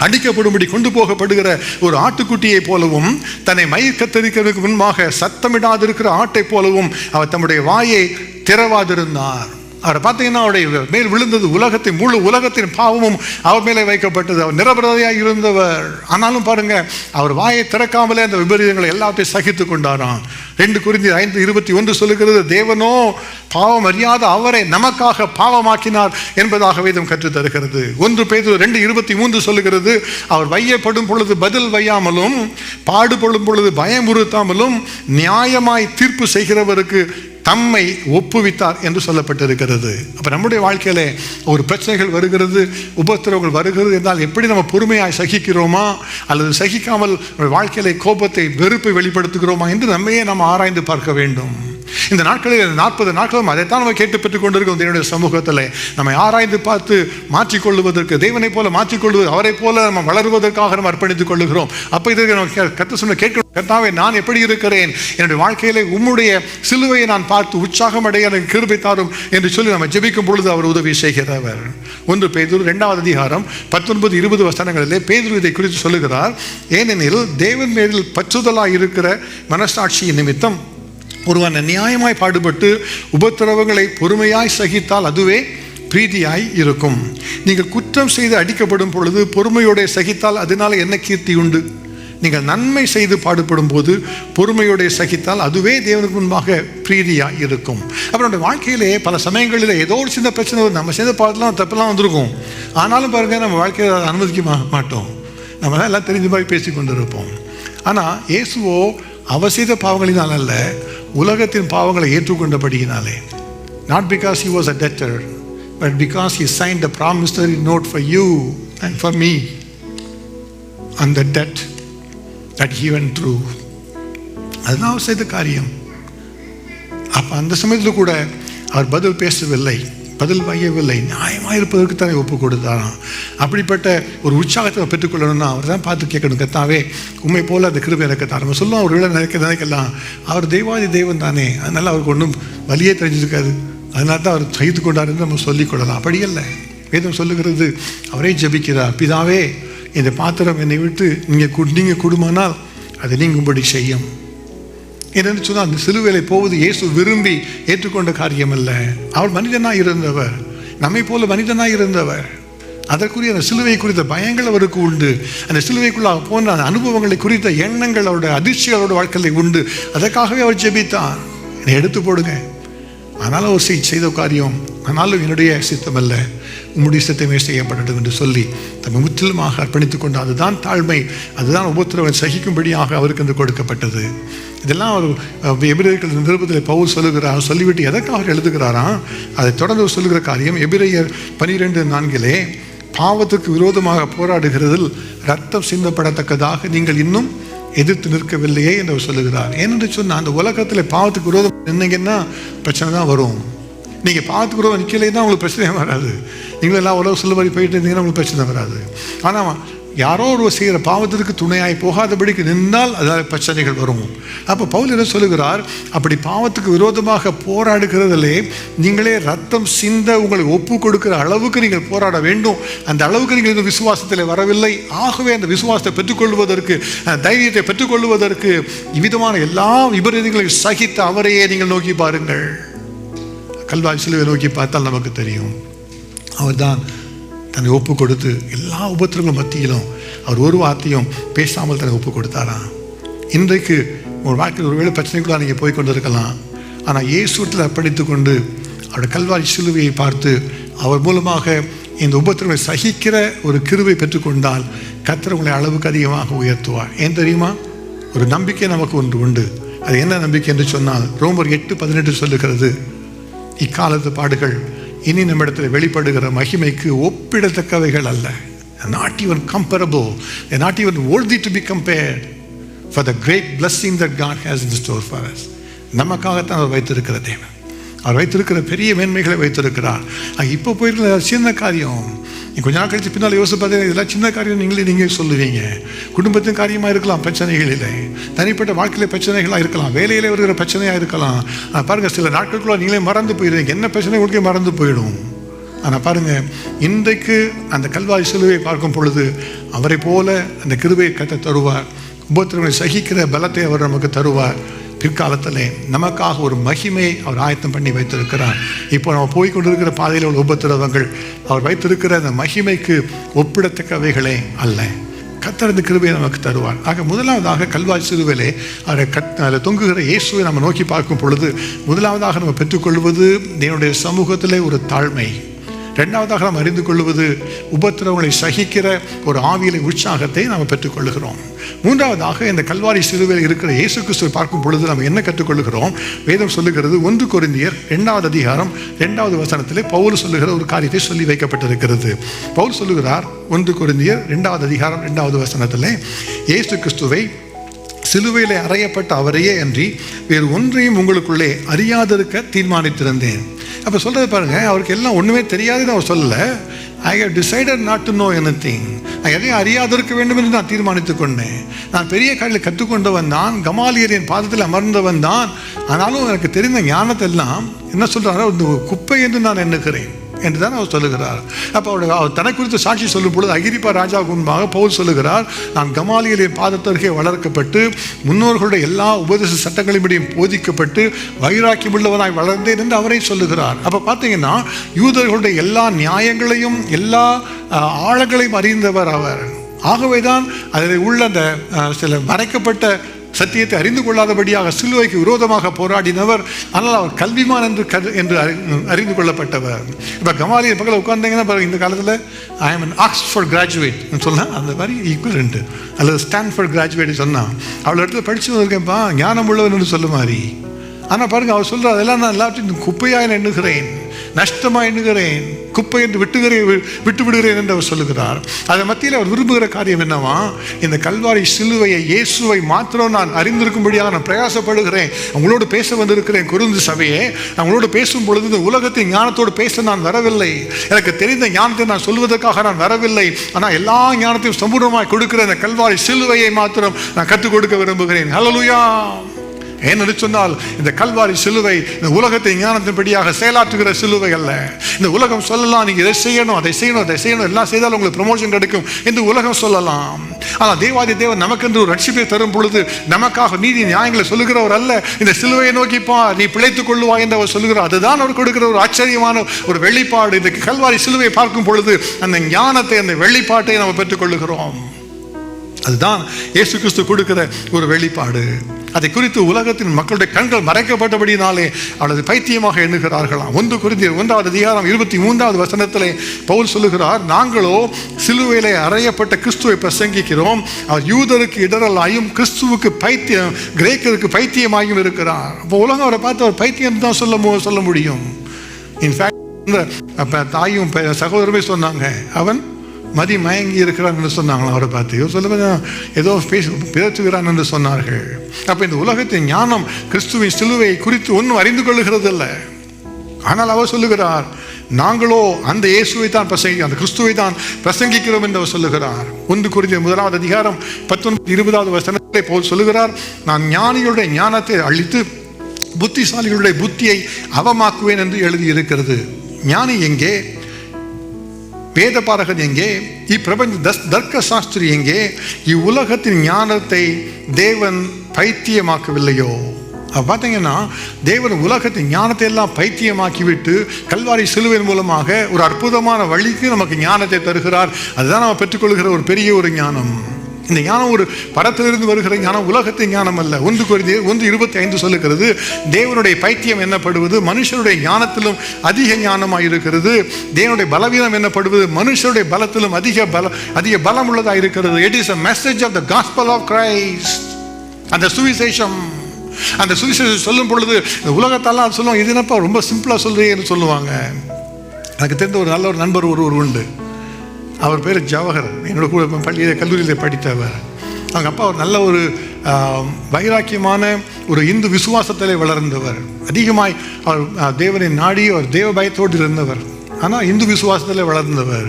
அடிக்கப்படும்படி கொண்டு போகப்படுகிற ஒரு ஆட்டுக்குட்டியை போலவும், தன்னை மயிர் கத்தரிக்கிறதுக்கு முன்பாக சத்தமிடாதிருக்கிற ஆட்டை போலவும் அவர் தம்முடைய வாயை திறவாதிருந்தார். அவரை பார்த்தீங்கன்னா அவருடைய மேல் விழுந்தது உலகத்தின் முழு உலகத்தின் பாவமும் அவர் மேலே வைக்கப்பட்டது. அவர் நிரபராதியாக இருந்தவர். ஆனாலும் பாருங்க, அவர் வாயை திறக்காமலே அந்த விபரீதங்களை எல்லாத்தையும் சகித்து கொண்டாராம். 2 கொரிந்தியர் 5:21 சொல்லுகிறது, தேவனோ பாவம் அறியாத அவரை நமக்காக பாவமாக்கினார் என்பதாக வேதம் கற்றுத் தருகிறது. 1 பேதுரு 2:23 சொல்லுகிறது, அவர் வையப்படும் பொழுது பதில் வையாமலும் பாடுபடும் பொழுது பயமுறுத்தாமலும் நியாயமாய் தீர்ப்பு செய்கிறவருக்கு தம்மை ஒப்புவித்தார் என்று சொல்லப்பட்டிருக்கிறது. அப்போ நம்முடைய வாழ்க்கையில ஒரு பிரச்சனைகள் வருகிறது, உபத்திரவங்கள் வருகிறது என்றால் எப்படி நம்ம பொறுமையாய் சகிக்கிறோமா, அல்லது சகிக்காமல் வாழ்க்கையில கோபத்தை, வெறுப்பை வெளிப்படுத்துகிறோமா என்று நம்மையே நம்ம ஆராய்ந்து பார்க்க வேண்டும். இந்த நாட்களில் 40 நாட்களும் அதைத்தான் நம்ம கேட்டு பெற்றுக் கொண்டிருக்கோம். தேவனுடைய சமூகத்தில் நம்மை ஆராய்ந்து பார்த்து மாற்றிக்கொள்வதற்கு, தேவனை போல மாற்றிக்கொள்வது, அவரை போல நம்ம வளருவதற்காக நம்ம அர்ப்பணித்துக் கொள்ளுகிறோம். அப்போ இதற்கு நம்ம கர்த்தர் சொன்ன கேட்கணும், கர்த்தாவே நான் எப்படி இருக்கிறேன், என்னுடைய வாழ்க்கையிலே உம்முடைய சிலுவையை நான் பார்த்து உற்சாகம் அடைய எனக்கு கிருபை தாரும் என்று சொல்லி நம்ம ஜெபிக்கும் பொழுது அவர் உதவி செய்கிறவர். 1 பேதுரு 2வது அதிகாரம் 19-20 வசனங்களிலே பேதுரு இதை குறித்து சொல்லுகிறார். ஏனெனில் தேவன் மேலில் பற்றுதலாய் இருக்கிற மனசாட்சியின் நிமித்தம் ஒருவன் நியாயமாய் பாடுபட்டு உபத்திரவங்களை பொறுமையாய் சகித்தால் அதுவே பிரீதியாய் இருக்கும். நீங்கள் குற்றம் செய்து அடிக்கப்படும் பொழுது பொறுமையோட சகித்தால் அதனால என்ன கீர்த்தி உண்டு? நீங்கள் நன்மை செய்து பாடுபடும் போது பொறுமையோட சகித்தால் அதுவே தேவனுக்கு முன்பாக பிரீதியாய் இருக்கும். அப்புறம் வாழ்க்கையிலே பல சமயங்களில் ஏதோ ஒரு சின்ன பிரச்சனை நம்ம செய்த பாடலாம் தப்பெல்லாம் வந்திருக்கும். ஆனாலும் பாருங்க, நம்ம வாழ்க்கையை அதை அனுமதிக்க மாட்டோம். நம்ம தான் எல்லாம் தெரிஞ்ச மாதிரி பேசி கொண்டு இருப்போம். ஆனால் இயேசுவோ அவர் செய்த பாவங்களினால் அல்ல, உலகத்தின் பாவங்களை ஏற்றுக்கொண்டபடியினாலே, not because he was a debtor but because he signed a promissory note for you and for me on the debt that he went through. அதுதான் அவர் செய்த காரியம். அப்போ அந்த சமயத்தில் கூட அவர் பதில் பேசவில்லை, பதில் வையவில்லை, நியாயமாக இருப்பதற்கு தானே ஒப்பு கொடுத்தாராம். அப்படிப்பட்ட ஒரு உற்சாகத்தை பெற்றுக்கொள்ளணும்னா அவர் தான் பார்த்து கேட்கணும், கர்த்தாவே உண்மை போல் அந்த கிருபை எனக்கு தான். நம்ம சொல்லுவோம் அவர் நினைக்கலாம் அவர் தெய்வாதி தெய்வம் தானே, அதனால் அவருக்கு ஒன்றும் வலியே தெரிஞ்சிருக்காது, அதனால தான் அவர் சகித்து கொண்டாருன்னு நம்ம சொல்லிக்கொள்ளலாம். அப்படி இல்லை, வேதம் சொல்லுகிறது அவரே ஜெபிக்கிறார், பிதாவே இந்த பாத்திரம் என்னை விட்டு நீங்கள் கொடுமானால் அதை நீங்கும்படி செய்யும். என்னென்னு சொன்னால் அந்த சிலுவையிலே போவது இயேசு விரும்பி ஏற்றுக்கொண்ட காரியம் அல்ல. அவர் மனிதனாக இருந்தவர், நம்மை போல மனிதனாக இருந்தவர். அதற்குரிய அந்த சிலுவை குறித்த பயங்கள் அவருக்கு உண்டு. அந்த சிலுவைக்குள்ளாக போன்ற அந்த அனுபவங்களை குறித்த எண்ணங்கள் அவருடைய அதிர்ச்சிகளோட வாழ்க்கையில் உண்டு. அதற்காகவே அவர் ஜெபித்தார், என்னை எடுத்து போடுங்க. ஆனாலும் அவர் செய்த காரியம், ஆனாலும் என்னுடைய சித்தம் அல்ல உம்முடைய சித்தமே செய்யப்படட்டும் என்று சொல்லி தம்மை முற்றிலுமாக அர்ப்பணித்துக் கொண்டு, அதுதான் தாழ்மை, அதுதான் உபத்திரவம் சகிக்கும்படியாக அவருக்கு என்று கொடுக்கப்பட்டது. இதெல்லாம் அவர் எபிரேயர்கள் நிருபத்தில் பவுல் சொல்லுகிறார். சொல்லிவிட்டு எதற்காக அவர் எழுதுகிறாராம், அதை தொடர்ந்து சொல்லுகிற காரியம் எபிரேயர் 12:4 பாவத்துக்கு விரோதமாக போராடுகிறதில் ரத்தம் சிந்தப்படத்தக்கதாக நீங்கள் இன்னும் எதிர்த்து நிற்கவில்லையே என்று அவர் சொல்லுகிறார். ஏனென்று சொன்னால் அந்த உலகத்தில் பாவத்துக்கு விரோதம் நின்னீங்கன்னா பிரச்சனை தான் வரும். நீங்கள் பாவத்துக்கு விரோதம் நிற்கலே தான் உங்களுக்கு பிரச்சனையே வராது. நீங்களெல்லாம் உலக சொல்லுபடி போயிட்டு இருந்தீங்கன்னா உங்களுக்கு பிரச்சனை வராது. ஆனால் யாரோ ஒரு செய்கிற பாவத்திற்கு துணையாய் போகாதபடிக்கு நின்றால் அதாவது பிரச்சனைகள் வரும். அப்போ பவுல் என்ன சொல்லுகிறார், அப்படி பாவத்துக்கு விரோதமாக போராடுகிறதிலே நீங்களே ரத்தம் சிந்த உங்களை ஒப்பு கொடுக்கிற அளவுக்கு நீங்கள் போராட வேண்டும். அந்த அளவுக்கு நீங்கள் இந்த விசுவாசத்தில் வரவில்லை. ஆகவே அந்த விசுவாசத்தை பெற்றுக்கொள்வதற்கு, தைரியத்தை பெற்றுக்கொள்வதற்கு இவ்விதமான எல்லா விபரீதங்களையும் சகித்த அவரையே நீங்கள் நோக்கி பாருங்கள். கல்வாரி சிலுவை நோக்கி பார்த்தால் நமக்கு தெரியும், அவர்தான் தன்னை ஒப்பு கொடுத்து எல்லா உபத்திரங்களும் மத்தியிலும் அவர் ஒரு வார்த்தையும் பேசாமல் தன்னை ஒப்பு கொடுத்தாராம். இன்றைக்கு ஒரு வாழ்க்கையில் ஒருவேளை பிரச்சனைக்குள்ள நீங்கள் போய் கொண்டு இருக்கலாம். ஆனால் இயேசுவில் அர்ப்பணித்து கொண்டு அவருடைய கல்வாரி சிலுவையை பார்த்து அவர் மூலமாக இந்த உபத்திரங்களை சகிக்கிற ஒரு கிருபை பெற்றுக்கொண்டால் கர்த்தர் உங்களை அளவுக்கு அதிகமாக உயர்த்துவார். ஏன் தெரியுமா? ஒரு நம்பிக்கை நமக்கு ஒன்று உண்டு. அது என்ன நம்பிக்கை என்று சொன்னால் ரோமர் 8:18 சொல்லுகிறது, இக்காலத்து பாடுகள் இனி நம்மிடத்தில் வெளிப்படுகிற மகிமைக்கு ஒப்பிடத்தக்கவைகள் அல்ல. Not even comparable. They're not even worthy to be compared for the great blessing that God has in store for us. நமக்காகத்தான் அவர் வைத்திருக்கிற தேவன், அவர் வைத்திருக்கிற பெரிய மேன்மைகளை வைத்திருக்கிறார். இப்போ போயிருக்கிற சின்ன காரியம் கொஞ்ச நாள் கழிச்சு பின்னால் யோசிச்சு பார்த்தீங்கன்னா இதெல்லாம் சின்ன காரியம் நீங்கள் சொல்லுவீங்க. குடும்பத்தின் காரியமாக இருக்கலாம், பிரச்சனைகள் இல்லை, தனிப்பட்ட வாழ்க்கையில் பிரச்சனைகளாக இருக்கலாம், வேலையிலே வருகிற பிரச்சனையாக இருக்கலாம். பாருங்கள், சில நாட்களுக்குள்ள நீங்களே மறந்து போயிடுவீங்க, என்ன பிரச்சனை உங்களுக்கே மறந்து போயிடும். ஆனால் பாருங்கள், இன்றைக்கு அந்த கல்வாரி சிலுவையை பார்க்கும் பொழுது அவரை போல அந்த கிருபையை கத்த தருவார். உபத்திரங்களை சகிக்கிற பலத்தை அவர் நமக்கு தருவார். பிற்காலத்தில் நமக்காக ஒரு மகிமையை அவர் ஆயத்தம் பண்ணி வைத்திருக்கிறார். இப்போ நம்ம போய்கொண்டிருக்கிற பாதையில் உள்ள உபத்திரவங்கள் அவர் வைத்திருக்கிற அந்த மகிமைக்கு ஒப்பிடத்தக்கவைகளே அல்ல. கர்த்தர் இந்த கிருபையை நமக்கு தருவார். ஆக முதலாவதாக கல்வாரி சிலுவையிலே அதில் தொங்குகிற இயேசுவை நம்ம நோக்கி பார்க்கும் பொழுது முதலாவதாக நம்ம பெற்றுக்கொள்வது தேவனுடைய சமூகத்திலே ஒரு தாழ்மை. ரெண்டாவதாக நாம் அறிந்து கொள்வது உபத்திரவங்களை சகிக்கிற ஒரு ஆவியிலே உற்சாகத்தை நாம் பெற்றுக்கொள்கிறோம். மூன்றாவதாக இந்த கல்வாரி சிலுவையில் இருக்கிற இயேசு கிறிஸ்துவை பார்க்கும் பொழுது நம்ம என்ன கற்றுக்கொள்கிறோம்? வேதம் சொல்லுகிறது 1 கொரிந்தியர் 2வது அதிகாரம் 2வது வசனத்திலே பவுல் சொல்லுகிற ஒரு காரியத்தை சொல்லி வைக்கப்பட்டிருக்கிறது. பவுல் சொல்லுகிறார் 1 கொரிந்தியர் 2வது அதிகாரம் 2வது வசனத்திலே, இயேசு கிறிஸ்துவை சிலுவையிலே அறையப்பட்ட அவரையே அன்றி வேறு ஒன்றையும் உங்களுக்குள்ளே அறியாதிருக்க தீர்மானித்திருந்தேன். அப்போ சொல்கிறது பாருங்க, அவருக்கு எல்லாம் ஒன்றுமே தெரியாதுன்னு அவர் சொல்லலை. I have decided not to know anything. நான் எதையும் அறியாதிருக்க வேண்டும் என்று நான் தீர்மானித்துக் கொண்டேன். நான் பெரிய காலையில் கற்றுக்கொண்டவன் தான், கமாலியரின் பாதத்தில் அமர்ந்தவன் தான். ஆனாலும் எனக்கு தெரிந்த ஞானத்தை எல்லாம் என்ன சொல்கிறாரோ குப்பை என்று நான் எண்ணுகிறேன் என்று தான் அவர் சொல்லுகிறார். அப்போ அவர் தனக்கு குறித்து சாட்சி சொல்லும் பொழுது அகிரிப்பா ராஜாவுக்கு முன்பாக பவுல் சொல்லுகிறார், நான் கமாலியலின் பாதத்திற்கே வளர்க்கப்பட்டு முன்னோர்களுடைய எல்லா உபதேச சட்டங்களின்படியும் போதிக்கப்பட்டு வைராக்கியம் உள்ளவனாய் வளர்ந்தேன் என்று அவரை சொல்லுகிறார். அப்போ பார்த்தீங்கன்னா யூதர்களுடைய எல்லா நியாயங்களையும் எல்லா ஆழங்களையும் அறிந்தவர் அவர். ஆகவேதான் அதில் உள்ள அந்த சில மறைக்கப்பட்ட சத்தியத்தை அறிந்து கொள்ளாதபடியாக சிலுவைக்கு விரோதமாக போராடினவர். ஆனால் அவர் கல்விமான் என்று அறிந்து கொள்ளப்பட்டவர். இப்போ கமாலியர் பக்கத்தில் உட்கார்ந்தீங்கன்னா பாருங்க, இந்த காலத்தில் I am an Oxford graduate சொன்னால் அந்த மாதிரி ஈக்குவலண்ட், அல்லது ஸ்டான்ஃபோர்ட் கிராஜுவேட் சொன்னால் அவளை இடத்துல படிச்சு வந்திருக்கேன்ப்பா, ஞானம் உள்ளவன் சொல்ல மாதிரி. ஆனால் பாருங்க, அவர் சொல்கிறார், அதெல்லாம் நான் எல்லாத்தையும் குப்பையாக எண்ணுகிறேன், நஷ்டமாக எண்ணுகிறேன், குப்பை என்று விட்டு விடுகிறேன் என்று அவர் சொல்லுகிறார். அதை மத்தியில் அவர் விரும்புகிற காரியம் என்னவா, இந்த கல்வாரி சிலுவையை இயேசுவை மாத்திரம் நான் அறிந்திருக்கும்படியாக நான் பிரயாசப்படுகிறேன். உங்களோடு பேச வந்திருக்கிறேன் கொரிந்து சபையே. அவங்களோடு பேசும் பொழுது இந்த உலகத்தின் ஞானத்தோடு பேச நான் வரவில்லை. எனக்கு தெரிந்த ஞானத்தை நான் சொல்வதற்காக நான் வரவில்லை. ஆனால் எல்லா ஞானத்தையும் சம்பூர்ணமாக கொடுக்கிற இந்த கல்வாரி சிலுவையை மாத்திரம் நான் கற்றுக் கொடுக்க விரும்புகிறேன். ஹல்லேலூயா. ஏன்னு சொன்னால் இந்த கல்வாரி சிலுவை இந்த உலகத்தை ஞானத்தின்படியாக செயலாற்றுகிற சிலுவை அல்ல. இந்த உலகம் சொல்லலாம், நீங்கள் இதை செய்யணும், அதை செய்யணும், அதை செய்யணும், எல்லாம் செய்தால் உங்களுக்கு ப்ரமோஷன் கிடைக்கும் என்று உலகம் சொல்லலாம். ஆனால் தேவாதி தேவன் நமக்கென்று ஒரு ரட்சிப்பை தரும் பொழுது நமக்காக நீதி நியாயங்களை சொல்லுகிறவர் அல்ல. இந்த சிலுவையை நோக்கிப்பா நீ பிழைத்துக் கொள்ளுவாய் என்று அவர் சொல்லுகிறார். அதுதான் அவர் கொடுக்கிற ஒரு ஆச்சரியமான ஒரு வெளிப்பாடு. இந்த கல்வாரி சிலுவையை பார்க்கும் பொழுது அந்த ஞானத்தை, அந்த வெளிப்பாட்டை நம்ம பெற்றுக்கொள்ளுகிறோம். அதுதான் இயேசு கிறிஸ்து கொடுக்கிற ஒரு வெளிப்பாடு. அதை குறித்து உலகத்தின் மக்களுடைய கண்கள் மறைக்கப்பட்டபடினாலே அவளது பைத்தியமாக எண்ணுகிறார்களாம். 1 கொரிந்தியர் 1:23 பவுல் சொல்லுகிறார், நாங்களோ சிலுவையிலே அறையப்பட்ட கிறிஸ்துவை பிரசங்கிக்கிறோம். அவர் யூதருக்கு இடரலாயும் கிறிஸ்துவுக்கு பைத்தியம், கிரேக்கருக்கு பைத்தியமாயும் இருக்கிறார். அப்போ உலகம் அவரை பார்த்து அவர் பைத்தியம் தான் சொல்ல முடியும். இன்ஃபேக்ட் தாயும் சகோதரமே சொன்னாங்க, அவன் மதி மயங்கி இருக்கிறான் என்று சொன்னாங்களா அவரை பார்த்து. சொல்லுங்க, ஏதோ பேசுகிறான் என்று சொன்னார்கள். அப்போ இந்த உலகத்தின் ஞானம் கிறிஸ்துவின் சிலுவையை குறித்து ஒன்றும் அறிந்து கொள்ளுகிறது இல்லை. ஆனால் அவர் சொல்லுகிறார், நாங்களோ அந்த இயேசுவை தான் அந்த கிறிஸ்துவை தான் பிரசங்கிக்கிறோம் என்று அவர் சொல்லுகிறார். 1 கொரிந்தியர் 1:19-20 போல் சொல்லுகிறார், நான் ஞானிகளுடைய ஞானத்தை அழித்து புத்திசாலிகளுடைய புத்தியை அவமாக்குவேன் என்று எழுதியிருக்கிறது. ஞானி எங்கே? வேதபாரகன் எங்கே? இப்பிரபஞ்ச தர்க்க சாஸ்திரி எங்கே? இவ்வுலகத்தின் ஞானத்தை தேவன் பைத்தியமாக்கவில்லையோ? பார்த்தீங்கன்னா தேவன் உலகத்தின் ஞானத்தை எல்லாம் பைத்தியமாக்கிவிட்டு கல்வாரி சிலுவையின் மூலமாக ஒரு அற்புதமான வழிக்கு நமக்கு ஞானத்தை தருகிறார். அதுதான் நம்ம பெற்றுக்கொள்கிற ஒரு பெரிய ஒரு ஞானம். இந்த ஞானம் ஒரு பரத்திலிருந்து வருகிற ஞானம், உலகத்தின் ஞானம் அல்ல. 1 கொரிந்தியர் 1:25 சொல்லுகிறது, தேவனுடைய பைத்தியம் என்னப்படுவது மனுஷனுடைய ஞானத்திலும் அதிக ஞானமாக இருக்கிறது. தேவனுடைய பலவீனம் என்னப்படுவது மனுஷனுடைய பலத்திலும் அதிக பலம் உள்ளதாக இருக்கிறது. It is a message of the gospel of Christ. அந்த சுவிசேஷம் சொல்லும் பொழுது உலகத்தெல்லாம் சொல்லுவாங்க, இது என்னப்பா ரொம்ப சிம்பிளா சொல்றீங்கன்னு சொல்லுவாங்க. எனக்கு தெரிந்த ஒரு நல்ல ஒரு நண்பர் ஒருவர் உண்டு. அவர் பேர் ஜவஹர். என்னோட கூட கல்லூரியில் படித்தவர். அவங்க அப்பா ஒரு நல்ல ஒரு வைராக்கியமான ஒரு இந்து விசுவாசத்திலே வளர்ந்தவர். அதிகமாய் அவர் தேவனை நாடி அவர் தேவ பயத்தோடு இருந்தவர். ஆனால் இந்து விசுவாசத்தில் வளர்ந்தவர்.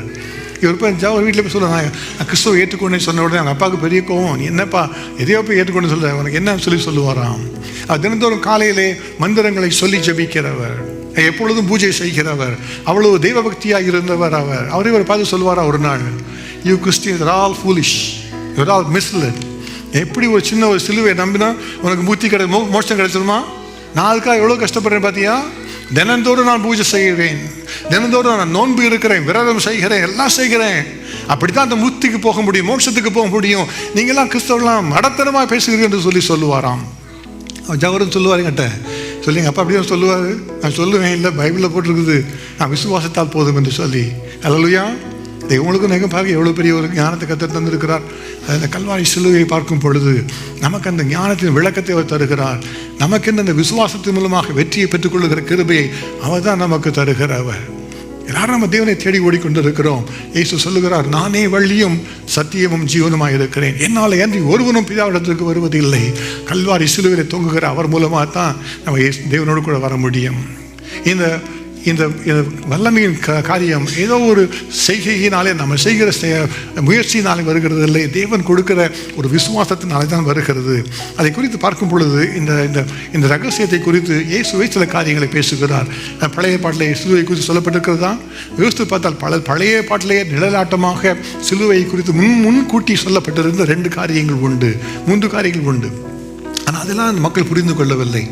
இவர் போய் ஜவஹர் வீட்டில் போய் சொல்ல, நான் கிறிஸ்துவை ஏற்றுக்கொண்டேன்னு சொன்ன உடனே அவங்க அப்பாவுக்கு பெரிய கோவம். நீ என்னப்பா எதையோ போய் ஏற்றுக்கொண்டு சொல்ல, உனக்கு என்ன சொல்லுவாராம். அவர் தினந்தோறும் காலையிலே மந்திரங்களை சொல்லி ஜபிக்கிறவர், எப்பொழுதும் பூஜை செய்கிறவர், அவ்வளவு தெய்வ பக்தியாக இருந்தவர். அவரே ஒரு பார்த்து சொல்லுவாரா ஒரு நாள், you Christians are all foolish, you are all misled. எப்படி ஒரு சின்ன ஒரு சிலுவை நம்பினா உனக்கு முக்தி மோட்சம் கிடைச்சிருமா? நான் அதுக்காக எவ்வளோ கஷ்டப்படுறேன் பார்த்தியா? தினந்தோறும் நான் பூஜை செய்கிறேன், தினந்தோறும் நான் நோன்பு இருக்கிறேன், விரதம் செய்கிறேன், எல்லாம் செய்கிறேன். அப்படித்தான் அந்த முக்திக்கு போக முடியும், மோட்சத்துக்கு போக முடியும். நீங்கள்லாம் கிறிஸ்தவர்களாம் மடத்தனமாக பேசுகிறீர்கள் என்று சொல்லுவாராம். ஜவஹர்னு சொல்லுவாருங்கிட்ட சொல்லிங்க அப்பா அப்படியே சொல்லுவார். நான் சொல்லுவேன், இல்லை பைபிளில் போட்டிருக்குது, நான் விசுவாசத்தால் போதும் என்று சொல்லி. அல்லேலூயா. உங்களுக்கும் நீங்கள் பார்க்க எவ்வளோ பெரிய ஒரு ஞானத்தை கற்று தந்திருக்கிறார். அதில் கல்வாரி சிலுவையை பார்க்கும் பொழுது நமக்கு அந்த ஞானத்தின் விளக்கத்தை அவர் தருகிறார். நமக்கு அந்த விசுவாசத்தின் மூலமாக வெற்றியை பெற்றுக்கொள்ளுகிற கிருபையை அவர் தான் நமக்கு தருகிறவர். எல்லாரும் நம்ம தேவனை தேடி ஓடிக்கொண்டிருக்கிறோம். இயேசு சொல்லுகிறார், நானே வழியும் சத்தியமும் ஜீவனுமாய் இருக்கிறேன், என்னால் அன்றி ஒருவனும் பிதாவிடத்திற்கு வருவதில்லை. கல்வாரி சிலுவையிலே தொங்குகிற அவர் மூலமாக தான் நம்ம தேவனோடு கூட வர முடியும். இந்த இந்த வல்லமையின் காரியம் ஏதோ ஒரு செய்கையினாலே நம்ம செய்கிற முயற்சியினாலே வருகிறது இல்லை, தேவன் கொடுக்கிற ஒரு விசுவாசத்தினாலே தான் வருகிறது. அதை குறித்து பார்க்கும் பொழுது இந்த ரகசியத்தை குறித்து இயேசுவை சில காரியங்களை பேசுகிறார். பழைய பாட்டிலே சிலுவை குறித்து சொல்லப்பட்டிருக்கிறது தான். யோசித்து பார்த்தால் பழைய பாட்டிலேயே நிழலாட்டமாக சிலுவை குறித்து முன்கூட்டி சொல்லப்பட்டிருந்த 2 காரியங்கள் உண்டு, 3 காரியங்கள் உண்டு. ஆனால் அதெல்லாம் மக்கள் புரிந்து கொள்ளவில்லை.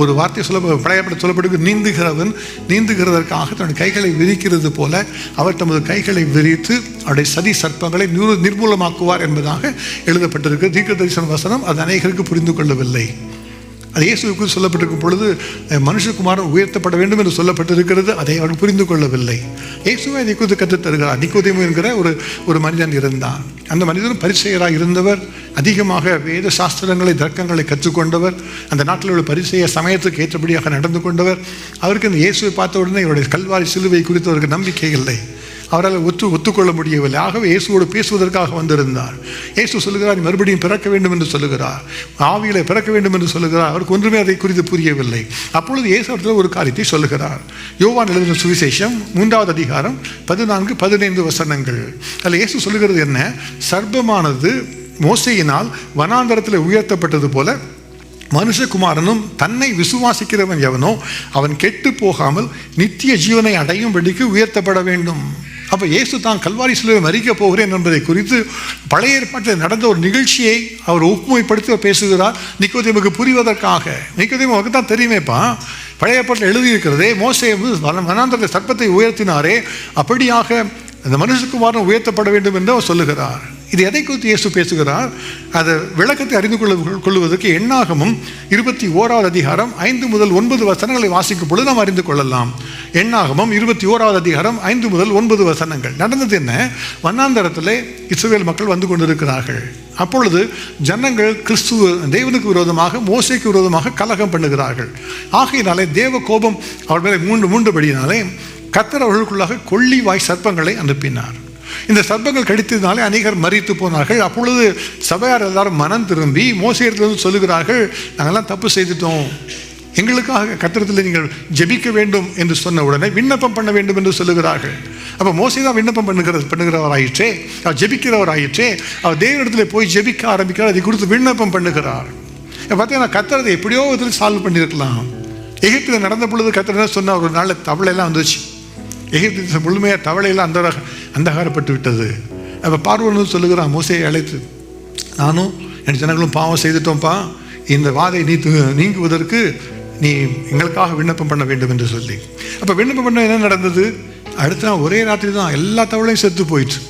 ஒரு வார்த்தை பழையப்பட சொல்லப்பட்டு, நீந்துகிறவன் நீந்துகிறதற்காக தன்னுடைய கைகளை விரிக்கிறது போல அவர் தமது கைகளை விரித்து அவருடைய சதி சர்ப்பங்களை நிர்மூலமாக்குவார் என்பதாக எழுதப்பட்டிருக்கு தீர்க்க தரிசன வசனம். அது அநேகருக்கு புரிந்து கொள்ளவில்லை. அது இயேசுவுக்கு சொல்லப்பட்டிருக்கும் பொழுது மனுஷகுமாரன் உயர்த்தப்பட வேண்டும் என்று சொல்லப்பட்டிருக்கிறது. அதை அவர் புரிந்து கொள்ளவில்லை. இயேசுவை அதை குறித்து கற்றுத் தருகிறார். நிக்கோதேமு என்கிற ஒரு மனிதன் இருந்தான். அந்த மனிதனும் பரிசேயராக இருந்தவர், அதிகமாக வேத சாஸ்திரங்களை தர்க்கங்களை கற்றுக்கொண்டவர், அந்த நாட்டில் உள்ள பரிசேய சமயத்துக்கு ஏற்றபடியாக நடந்து கொண்டவர். அவருக்கு இந்த இயேசுவை பார்த்த உடனே இவருடைய கல்வாரி சிலுவை குறித்து அவருக்கு நம்பிக்கை இல்லை, அவரால் ஒத்துக்கொள்ள முடியவில்லை. ஆகவே இயேசுவோடு பேசுவதற்காக வந்திருந்தார். இயேசு சொல்லுகிறார், மறுபடியும் பிறக்க வேண்டும் என்று சொல்லுகிறார், ஆவியிலே பிறக்க வேண்டும் என்று சொல்லுகிறார். அவருக்கு ஒன்றுமே அதை குறித்து புரியவில்லை. அப்பொழுது இயேசு அவர்கள் ஒரு காரியத்தை சொல்லுகிறார். யோவான் எழுதின சுவிசேஷம் 3வது அதிகாரம் 14-15 வசனங்கள். அதில் இயேசு சொல்லுகிறது என்ன, சர்ப்பமானது மோசேயினால் வனாந்தரத்தில் உயர்த்தப்பட்டது போல மனுஷகுமாரனும் தன்னை விசுவாசிக்கிறவன் எவனோ அவன் கெட்டு போகாமல் நித்திய ஜீவனை அடையும்படிக்கு உயர்த்தப்பட வேண்டும். அப்போ இயேசு தான் கல்வாரி சிலுவை மரிக்க போகிறேன் என்பதை குறித்து பழைய ஏற்பாட்டில் நடந்த ஒரு நிகழ்ச்சியை அவர் ஒப்புமைப்படுத்தி பேசுகிறார். நிக்கோதேமுக்கு புரிவதற்காக. நிக்கோதேமுக்கு தான் தெரியுமேப்பா, பழைய ஏற்பாட்டில் எழுதியிருக்கிறதே, மோசே வனாந்தரத்தில் சர்ப்பத்தை உயர்த்தினாரே, அப்படியாக அந்த மனுஷகுமாரன் உயர்த்தப்பட வேண்டும் என்று அவர் சொல்லுகிறார். இது எதை குறித்து இயேசு பேசுகிறார்? அது விளக்கத்தை அறிந்து கொள்வதற்கு எண்ணாகமும் 21வது அதிகாரம் 5 முதல் 9 வசனங்களை வாசிக்கும் பொழுது நாம் அறிந்து கொள்ளலாம். எண்ணாகமும் 21வது அதிகாரம் 5 முதல் 9 வசனங்கள். நடந்தது என்ன, வனாந்தரத்திலே இஸ்ரவேல் மக்கள் வந்து கொண்டிருக்கிறார்கள். அப்பொழுது ஜனங்கள் தேவனுக்கு விரோதமாக மோசேக்கு விரோதமாக கலகம் பண்ணுகிறார்கள். ஆகையினாலே தேவ கோபம் அவர் மேலே மூண்டபடியினாலே கர்த்தர் அவர்களுக்குள்ளாக கொள்ளிவாய் சர்ப்பங்களை அனுப்பினார். இந்த சர்ப்பங்கள் கடித்ததினாலே அநேகர் மரித்து போனார்கள். அப்பொழுது சபையார் எல்லாரும் மனம் திரும்பி மோசேயிடத்திலிருந்து சொல்லுகிறார்கள், நாங்கள்லாம் தப்பு செய்துட்டோம், எங்களுக்காக கர்த்தரிடத்தில் நீங்கள் ஜெபிக்க வேண்டும் என்று சொன்ன உடனே விண்ணப்பம் பண்ண வேண்டும் என்று சொல்லுகிறார்கள். அப்போ மோசே தான் விண்ணப்பம் பண்ணுகிறவராயிற்றே, அவர் ஜெபிக்கிறவராயிற்றே, அவர் தேவனிடத்தில் போய் ஜெபிக்க ஆரம்பிக்கிறார். அதை குறித்து விண்ணப்பம் பண்ணுகிறார். பார்த்தீங்கன்னா கர்த்தர் எப்படியோ இதில் சால்வ் பண்ணியிருக்கலாம். எகிப்தில் நடந்த பொழுது கர்த்தர் சொன்ன ஒரு நாளில் தவளையெல்லாம் வந்துச்சு. எகிப்து முழுமையாக தவளையெல்லாம் அந்தகாரப்பட்டு விட்டது. அப்போ பார்வோன் சொல்லுகிறான் மோசேயை அழைத்து, நானும் என் ஜனங்களும் பாவம் செய்துட்டோம்ப்பா, இந்த வாதை நீங்குவதற்கு நீ எங்களுக்காக விண்ணப்பம் பண்ண வேண்டும் என்று சொல்லி. அப்போ விண்ணப்பம் பண்ண என்ன நடந்தது? அடுத்த நாள் ஒரே ராத்திரி தான் எல்லா தவளையும் செத்து போயிடுச்சு.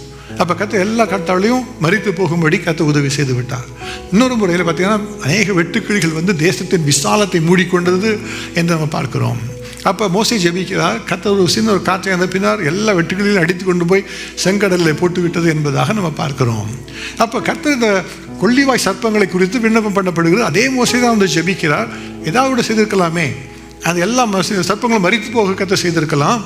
அப்போ கத்த எல்லா தவளையும் மரித்து போகும்படி கத்த உதவி செய்து விட்டார். இன்னொரு முறையில் பார்த்தீங்கன்னா அநேக வெட்டுக்கிளிகள் வந்து தேசத்தின் விசாலத்தை மூடிக்கொண்டது என்று நம்ம பார்க்கிறோம். அப்போ மோசே ஜெபிக்கிறார், கர்த்தர் ஒரு சின்ன ஒரு காற்றை அனுப்பினார், எல்லா வெட்டுகளிலும் அடித்து கொண்டு போய் செங்கடலில் போட்டு விட்டது என்பதாக நம்ம பார்க்கிறோம். அப்போ கர்த்தர் இந்த கொள்ளிவாய் சர்ப்பங்களை குறித்து விண்ணப்பம் பண்ணப்படுகிறது. அதே மோசே தான் வந்து ஜெபிக்கிறார். ஏதாவது செய்திருக்கலாமே, அது எல்லாம் சர்ப்பங்களும் மரித்து போக கர்த்தர் செய்திருக்கலாம்,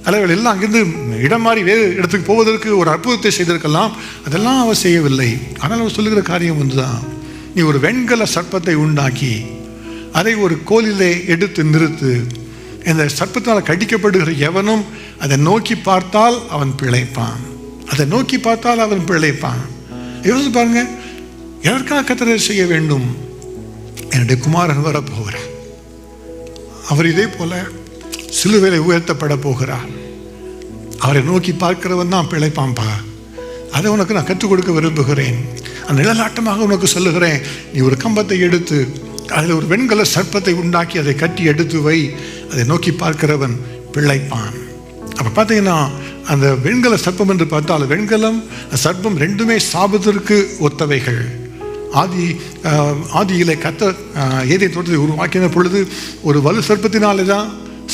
அல்லது எல்லாம் அங்கிருந்து இடம் மாறி வேறு இடத்துக்கு போவதற்கு ஒரு அற்புதத்தை செய்திருக்கலாம். அதெல்லாம் அவர் செய்யவில்லை. ஆனால் அவர் சொல்லுகிற காரியம் ஒன்றுதான், நீ ஒரு வெண்கல சர்ப்பத்தை உண்டாக்கி அதை ஒரு கோலிலே எடுத்து நிறுத்து, இந்த சர்ப்பத்தால் கடிக்கப்படுகிற எவனும் அதை நோக்கி பார்த்தால் அவன் பிழைப்பான், அதை நோக்கி பார்த்தால் அவன் பிழைப்பான். யோசிச்சு பாருங்க, எதற்காக கர்த்தர் செய்ய வேண்டும்? என்னுடைய குமாரன் வரப்போகிறார், அவர் இதே போல சிலுவையிலே உயர்த்தப்பட போகிறார், அவரை நோக்கி பார்க்கிறவன் தான் பிழைப்பான்பா. அதை உனக்கு நான் கற்றுக் கொடுக்க விரும்புகிறேன். அந்த நிழலாட்டமாக உனக்கு சொல்லுகிறேன், நீ ஒரு கம்பத்தை எடுத்து அதில் ஒரு வெண்கல சர்ப்பத்தை உண்டாக்கி அதை கட்டி எடுத்து வை, அதை நோக்கி பார்க்கிறவன் பிழைப்பான். அப்போ பார்த்தீங்கன்னா அந்த வெண்கல சர்ப்பம் என்று பார்த்தால் வெண்கலம் சர்ப்பம் ரெண்டுமே சாபத்திற்கு ஒத்தவைகள். ஆதியிலே கர்த்தர் ஏதேன் தோட்டத்தை உருவாக்கின பொழுது ஒரு வலு சர்ப்பத்தினாலே தான்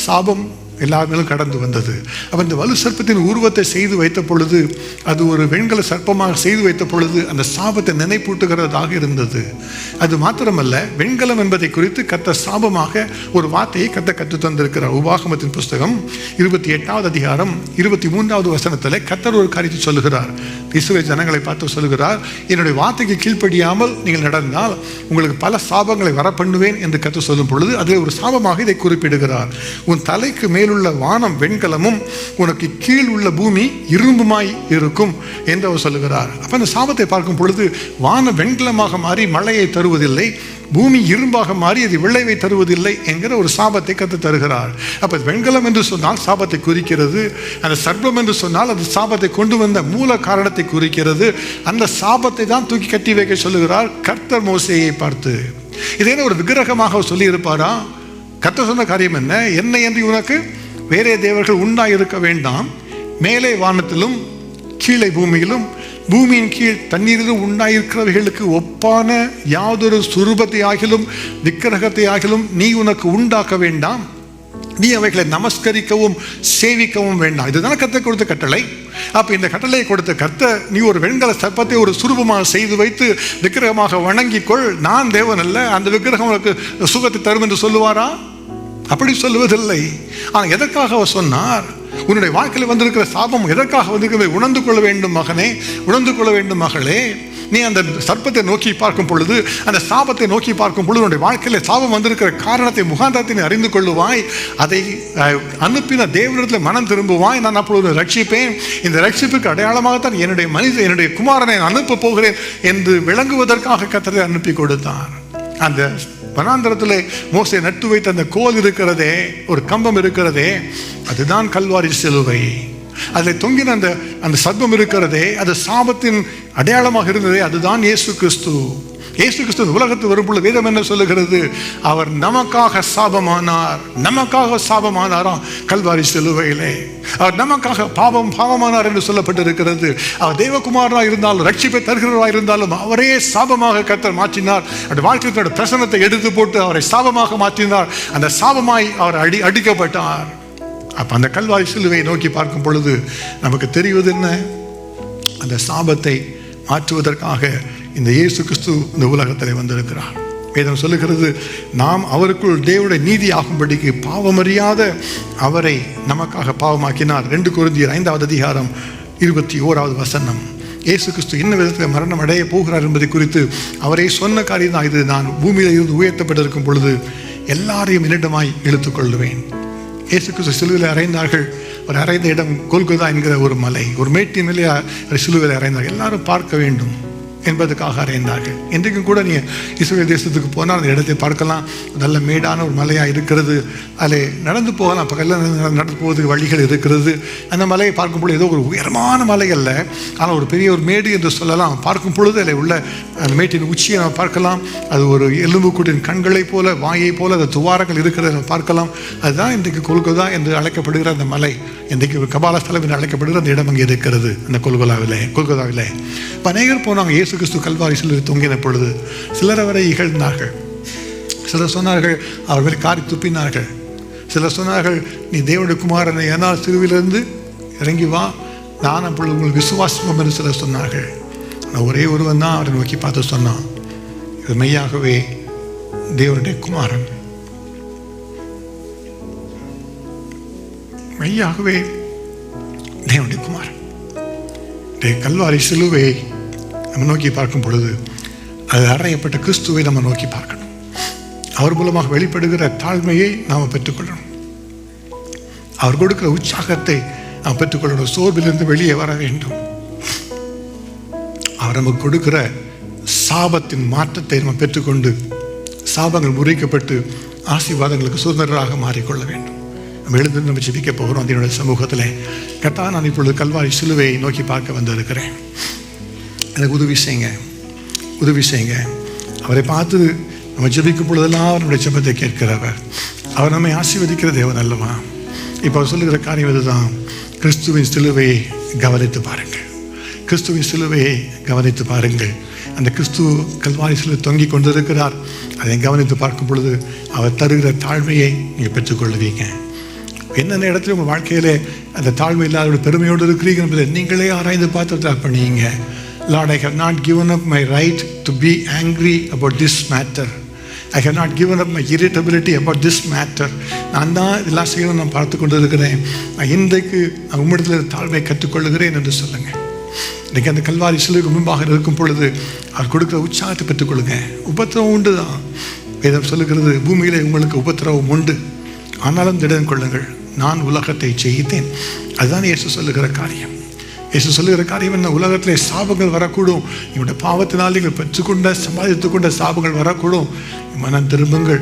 சாபம் எல்லாருமே கடந்து வந்தது. அப்போ இந்த வலு சர்ப்பத்தின் உருவத்தை செய்து வைத்த பொழுது, அது ஒரு வெண்கல சர்ப்பமாக செய்து வைத்த பொழுது அந்த சாபத்தை நினைப்பூட்டுகிறதாக இருந்தது. அது மாத்திரமல்ல, வெண்கலம் என்பதை குறித்து கர்த்தர் சாபமாக ஒரு வார்த்தையை கர்த்தர் கற்று தந்திருக்கிறார். உபாகமத்தின் புஸ்தகம் 28வது அதிகாரம் 23வது வசனத்தில் கர்த்தர் ஒரு காரியத்தை சொல்லுகிறார். இஸ்ரவேல் ஜனங்களை பார்த்து சொல்லுகிறார், என்னுடைய வார்த்தைக்கு கீழ்ப்படியாமல் நீங்கள் நடந்தால் உங்களுக்கு பல சாபங்களை வர பண்ணுவேன் என்று கர்த்தர் சொல்லும் பொழுது அதில் ஒரு சாபமாக இதை குறிப்பிடுகிறார். உன் தலைக்கு மேலுள்ள வானம் வெண்கலமும் உனக்கு கீழ் உள்ள பூமி இரும்புமாய் இருக்கும் என்று அவர் சொல்லுகிறார். அப்ப அந்த சாபத்தை பார்க்கும் பொழுது வானம் வெண்கலமாக மாறி மழையை தருவதில்லை, பூமி இரும்பாக மாறி அது விளைவை தருவதில்லை என்கிற ஒரு சாபத்தை கத்து தருகிறார். அப்ப வெண்கலம் என்று சொன்னால் சாபத்தை குறிக்கிறது, அந்த சர்ப்பம் என்று சொன்னால் அது சாபத்தை கொண்டு வந்த மூல காரணத்தை குறிக்கிறது. அந்த சாபத்தை தான் தூக்கி கட்டி வைக்க சொல்லுகிறார் கர்த்தர் மோசேயை பார்த்து. இதே ஒரு விக்கிரகமாக சொல்லி இருப்பாரா? கர்த்தர் சொன்ன காரியம் என்ன? என்னை என்று உனக்கு வேறே தேவர்கள் உண்டாயிருக்க வேண்டாம், மேலே வானத்திலும் கீழே பூமியிலும் பூமியின் கீழ் தண்ணீரிலும் உண்டாயிருக்கிறவைகளுக்கு ஒப்பான யாதொரு சுரூபத்தை ஆகிலும் விக்கிரகத்தை ஆகிலும் நீ உனக்கு உண்டாக்க வேண்டாம், நீ அவைகளை நமஸ்கரிக்கவும் சேவிக்கவும் வேண்டாம். இதுதான் கர்த்தர் கொடுத்த கட்டளை. அப்ப இந்த கட்டளையை கொடுத்த கர்த்தர், நீ ஒரு வெண்கல சர்ப்பத்தை ஒரு சுரூபமாக செய்து வைத்து விக்கிரகமாக வணங்கிக்கொள், நான் தேவன் அல்ல, அந்த விக்கிரகம் உனக்கு சுகத்தை தரும் என்று சொல்லுவாரா? அப்படி சொல்லுவதில்லை. ஆனால் எதற்காக அவர் சொன்னார்? உன்னுடைய வாழ்க்கையில் வந்திருக்கிற சாபம் எதற்காக வந்திருக்கிறது உணர்ந்து கொள்ள வேண்டும் மகனே, உணர்ந்து கொள்ள வேண்டும் மகளே. நீ அந்த சர்ப்பத்தை நோக்கி பார்க்கும் பொழுது, அந்த சாபத்தை நோக்கி பார்க்கும் பொழுது உன்னுடைய வாழ்க்கையில் சாபம் வந்திருக்கிற காரணத்தை முகாந்தத்தை அறிந்து கொள்ளுவாய், அதை அனுப்பின தேவனிடத்தில் மனம் திரும்புவாய், நான் அப்பொழுது ரட்சிப்பேன், இந்த ரட்சிப்புக்கு அடையாளமாகத்தான் என்னுடைய குமாரனை அனுப்ப போகிறேன் என்று விளங்குவதற்காக கர்த்தரை அனுப்பி கொடுத்தார். அந்த வனாந்தரத்திலே மோசே நட்டு வைத்த அந்த கோல் இருக்கிறதே, ஒரு கம்பம் இருக்கிறதே, அதுதான் கல்வாரி சிலுவை. அதில் தொங்கின அந்த சர்ப்பம் இருக்கிறதே, அது சாபத்தின் அடையாளமாக இருந்ததே, அதுதான் இயேசு கிறிஸ்து. இயேசு கிறிஸ்து உலகத்து வரும்பொழுது வேதம் என்ன சொல்லுகிறது? அவர் நமக்காக சாபமானார். நமக்காக சாபமானாராம் கல்வாரி சிலுவையிலே. அவர் நமக்காக பாவமானார் என்று சொல்லப்பட்டிருக்கிறது. அவர் தேவகுமாரனாக இருந்தாலும் ரட்சிப்பை தருகிறவராக இருந்தாலும் அவரே சாபமாக கர்த்தர் மாற்றினார். அந்த வாழ்க்கையோட பிரசனத்தை எடுத்து போட்டு அவரை சாபமாக மாற்றினார். அந்த சாபமாய் அவர் அடிக்கப்பட்டார். அப்ப அந்த கல்வாரி சிலுவையை நோக்கி பார்க்கும் பொழுது நமக்கு தெரிவது என்ன? அந்த சாபத்தை மாற்றுவதற்காக இந்த இயேசு கிறிஸ்து இந்த உலகத்தில் வந்திருக்கிறார். வேதம் சொல்லுகிறது, நாம் அவருக்குள் தேவனுடைய நீதி ஆகும்படிக்கு பாவமறியாத அவரை நமக்காக பாவமாக்கினார். 2 கொரிந்தியர் 5வது அதிகாரம் 21வது வசனம். இயேசு கிறிஸ்து என்ன விதத்தில் மரணம் அடைய போகிறார் என்பதை குறித்து அவரே சொன்ன காரியம் தான் இது. நான் பூமியில் இருந்து உயர்த்தப்பட்டிருக்கும் பொழுது எல்லாரையும் என்னிடமாய் இழுத்துக் கொள்ளுவேன். இயேசு கிறிஸ்து சிலுவையில் அறைந்தார்கள். ஒரு அறைந்த இடம் கொல்கொதா என்கிற ஒரு மலை, ஒரு மேட்டின் மேலே சிலுவையில் அறைந்தார்கள். எல்லாரும் பார்க்க வேண்டும் என்பதற்காக அறைந்தார்கள். இன்றைக்கும் கூட நீங்கள் இஸ்ரேல் தேசத்துக்கு போனால் அந்த இடத்தை பார்க்கலாம். நல்ல மேடான ஒரு மலையாக இருக்கிறது. அதில் நடந்து போகலாம், பக்கத்தில் நடந்து போவதுக்கு வழிகள் இருக்கிறது. அந்த மலையை பார்க்கும் பொழுது ஏதோ ஒரு உயரமான மலை அல்ல, ஆனால் ஒரு பெரிய ஒரு மேடு என்று சொல்லலாம். பார்க்கும் பொழுது அதில் உள்ள அந்த மேட்டின் உச்சியை நம்ம பார்க்கலாம். அது ஒரு எலும்புக்கூட்டின் கண்களை போல, வாயை போல அந்த துவாரங்கள் இருக்கிறத நம்ம பார்க்கலாம். அதுதான் இன்றைக்கு கொல்கொதா என்று அழைக்கப்படுகிற அந்த மலை. இன்றைக்கு கபாலஸ்தலம் என்று அழைக்கப்படுகிற அந்த இடம் அங்கே இருக்கிறது, அந்த கொல்கொதாவிலே. இப்போ அநேகர் போனாங்க இயேசு கிறிஸ்து கல்வாரி சிலுவையில் தொங்கின பொழுது. சிலர் அவரை இகழ்ந்தார்கள், சிலர் சொன்னார்கள் அவர் மேல் காரி துப்பினார்கள், சிலர் சொன்னார்கள் நீ தேவனுடைய குமாரனை, ஏனால் சிலுவையிலிருந்து இறங்கி வா, நான் அப்பொழுது உங்களுக்கு விசுவாசம் என்று சிலர் சொன்னார்கள். ஆனால் ஒரே ஒருவன் தான் அவரை நோக்கி பார்த்து சொன்னான், இது மெய்யாகவே தேவனுடைய குமாரன், மெய்யாகவே தேவனுடைய குமாரன். கல்வாரி சிலுவையை நம்ம நோக்கி பார்க்கும் பொழுது அது அறையப்பட்ட கிறிஸ்துவை நம்ம நோக்கி பார்க்கணும். அவர் மூலமாக வெளிப்படுகிற தாழ்மையை நாம் பெற்றுக்கொள்ளணும். அவர் கொடுக்கிற உற்சாகத்தை நாம் பெற்றுக்கொள்ளணும். சோர்விலிருந்து வெளியே வர வேண்டும். அவர் நமக்கு கொடுக்கிற சாபத்தின் மாற்றத்தை நம்ம பெற்றுக்கொண்டு சாபங்கள் முறிக்கப்பட்டு ஆசீர்வாதங்களுக்கு சுதந்திரராக மாறிக்கொள்ள வேண்டும். நம்ம எழுந்து நம்ம ஜெபிக்க போகிறோம். அதனுடைய சமூகத்தில் கர்த்தா, நான் இப்பொழுது கல்வாரி சிலுவையை நோக்கி பார்க்க வந்திருக்கிறேன், எனக்கு உதவி செய்யுங்க. அவரை பார்த்து நம்ம ஜெபிக்கும் பொழுதெல்லாம் அவருடைய ஜெபத்தை கேட்கிறவர். அவர் நம்மை ஆசீர்வதிக்கிற தேவன் அல்லவா? இப்போ அவர் சொல்லுகிற காரியம் இதுதான், கிறிஸ்துவின் சிலுவையை கவனித்து பாருங்கள், கிறிஸ்துவின் சிலுவையை கவனித்து பாருங்கள். அந்த கிறிஸ்து கல்வாரி சிலுவை தொங்கி கொண்டிருக்கிறார். அதை கவனித்து பார்க்கும் பொழுது அவர் தருகிற தாழ்மையை நீங்கள் பெற்றுக்கொள்வீங்க. என்னென்ன இடத்துல உங்கள் வாழ்க்கையிலே அந்த தாழ்மை இல்லாத பெருமையோடு இருக்கிறீங்க என்பதை நீங்களே ஆராய்ந்து பார்த்து பண்ணிங்க. Lord, I have not given up my right to be angry about this matter. I have not given up my irritability about this matter. நான் தான் இதெல்லாம் செய்யணும் நான் பார்த்து கொண்டு இருக்கிறேன். நான் இன்றைக்கு உம்மிடத்தில் தாழ்மை கற்றுக்கொள்ளுகிறேன் என்று சொல்லுங்கள். இன்றைக்கி அந்த கல்வாரி சிலுவைக்கு முன்பாக இருக்கும் பொழுது அவர் கொடுக்குற உற்சாகத்தை பெற்றுக்கொள்ளுங்க. உபத்திரவம் உண்டு தான், வேதம் சொல்லுகிறது பூமியிலே உங்களுக்கு உபத்திரவம் உண்டு, ஆனாலும் திடன் கொள்ளுங்கள், நான் உலகத்தை ஜெயித்தேன். அதுதான் இயேசு சொல்லுகிற காரியம். இயேசு சொல்லுகிற காரியம் என்ன? உலகத்திலே சாபங்கள் வரக்கூடும், என்னுடைய பாவத்தினால் நீங்கள் பெற்றுக்கொண்ட சம்பாதித்து கொண்ட சாபங்கள் வரக்கூடும், மனம் திரும்புங்கள்,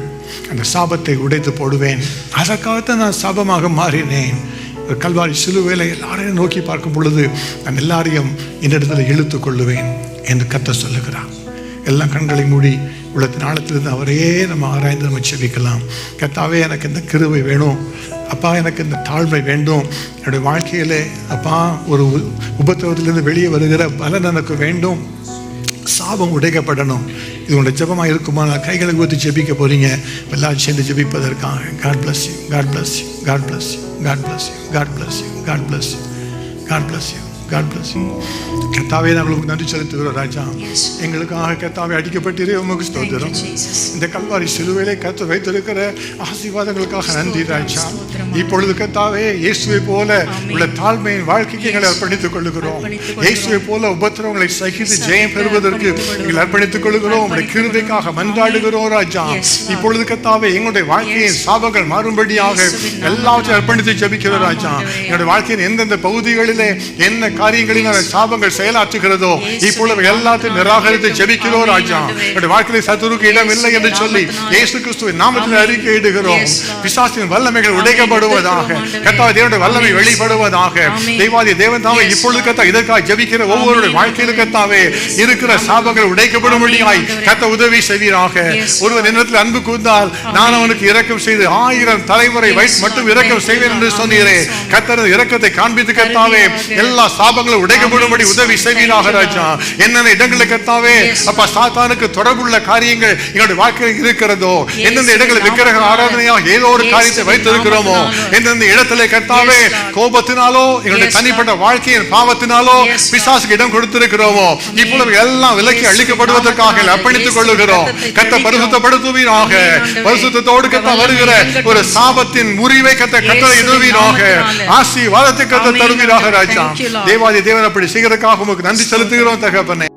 அந்த சாபத்தை உடைத்து போடுவேன். அதற்காகத்தான் நான் சாபமாக மாறினேன். ஒரு கல்வாரி சிலுவையில் எல்லாரையும் நோக்கி பார்க்கும் பொழுது நான் எல்லாரையும் என்னிடத்தில் இழுத்து கொள்ளுவேன் என்று கர்த்தர் சொல்லுகிறார். எல்லாம் கண்களை மூடி உள்ளத்தின் ஆழத்திலிருந்து அவரையே நம்ம ஆராய்ந்து நம்ம செபிக்கலாம். கர்த்தாவே, எனக்கு இந்த கிருபை வேணும் அப்பா, எனக்கு இந்த தாழ்மை வேண்டும், என்னுடைய வாழ்க்கையிலே அப்பா ஒரு உபத்திரவத்திலிருந்து வெளியே வருகிற பலன் எனக்கு வேண்டும், சாபம் உடைக்கப்படணும். இது உங்களுடைய ஜெபமாக இருக்குமா? நான் கைகளை ஊற்றி ஜெபிக்க போகிறீங்க, எல்லாரும் சேர்ந்து ஜெபிப்பதற்காக. God bless you, God bless you, God bless you, God bless you, God bless you, God bless you, God bless you, God bless you. கர்த்தாவே, நாங்களுக்கு நன்றி செலுத்துகிறோம் ராஜா. எங்களுக்காக கர்த்தாவே அடிக்கப்பட்டீரே, உமக்கு ஸ்தோத்திரம். இந்த கல்வாரி சிலுவையிலே கர்த்தர் வைத்திருக்கிற ஆசீர்வாதங்களுக்காக நன்றி ராஜா. இப்பொழுது கர்த்தாவே, இயேசுவை போல உள்ள தாழ்மையின் வாழ்க்கைக்கு எங்களை அர்ப்பணித்துக் கொள்ளுகிறோம். இயேசுவை போல உபத்திரவங்களை சகித்து ஜெயம் பெறுவதற்கு எங்களை அர்ப்பணித்துக் கொள்ளுகிறோம். உங்களுடைய கிருபைக்காக மன்றாடுகிறோம் ராஜா. இப்பொழுது கர்த்தாவே, எங்களுடைய வாழ்க்கையின் சாபங்கள் மாறும்படியாக எல்லாவற்றையும் அர்ப்பணித்து ஜெபிக்கிறோம் ராஜா. எங்களுடைய வாழ்க்கையின் எந்தெந்த பகுதிகளிலே என்ன காரியங்களில் அந்த சாபங்கள் செயலாற்றுகிறதோ இப்பொழுது எல்லாத்தையும் நிராகரித்து ஜெபிக்கிறோம் ராஜா. என்னுடைய வாழ்க்கையில் சத்துருக்கு இடம் இல்லை என்று சொல்லி இயேசு கிறிஸ்துவின் நாமத்தில் அறிக்கையிடுகிறோம். பிசாசின் வல்லமைகள் உடைக்கப்படுவதாக, கர்த்தாவே தேவனுடைய வல்லமை வெளிப்படுவதாக. தெய்வாதி தேவன் தாமே இப்பொழுது கர்த்தா இதற்காக ஜெபிக்கிற ஒவ்வொருடைய வாழ்க்கையிலும் கர்த்தாவே இருக்கிற சாபங்கள் உடைக்கப்படும்படியாய் கர்த்தர் உதவி செய்வீராக. ஒருவன் என்னிடத்தில் அன்பு கூர்ந்தால் நான் அவனுக்கு இரக்கம் செய்து 1000 தலைமுறை வயசு மட்டும் இரக்கம் செய்வேன் என்று சொன்னீரே. கர்த்தர் இரக்கத்தை காண்பித்து கர்த்தாவே எல்லா சாபங்களும் உடைக்கப்படும்படி உதவி செய்வீராக ராஜா. என்னென்ன இடங்களில் கர்த்தாவே அப்பா சாத்தானுக்கு தொடர்புள்ள காரியங்கள் எங்களுடைய வாழ்க்கையில் இருக்கிறதோ, எந்தெந்த இடங்களில் விக்கிரக ஆராதனையாக ஏதோ ஒரு காரியத்தை வைத்திருக்கிறோமோ, எந்தெந்த இடத்துல கர்த்தாவே கோபத்தினாலோ எங்களுடைய தனிப்பட்ட வாழ்க்கையின் பாவத்தினாலோ பிசாசுக்கு இடம் கொடுத்திருக்கிறோமோ இப்பொழுது எல்லாம் விலக்கி அழிக்கப்படுவதற்காக அர்ப்பணித்துக் கொள்ளுகிறோம். கர்த்தர் பரிசுத்தப்படுத்துவீராக. பரிசுத்தத்தோடு கர்த்தர் வருகிற ஒரு சாபத்தின் முறிவை கர்த்தர் எதுவீராக. ஆசீர்வாதத்தை கர்த்தர் தருவீராக ராஜா. தேவாதி தேவன் அப்படி செய்கிறதுக்காக உமக்கு நன்றி செலுத்துகிறோம் தகப்பனே.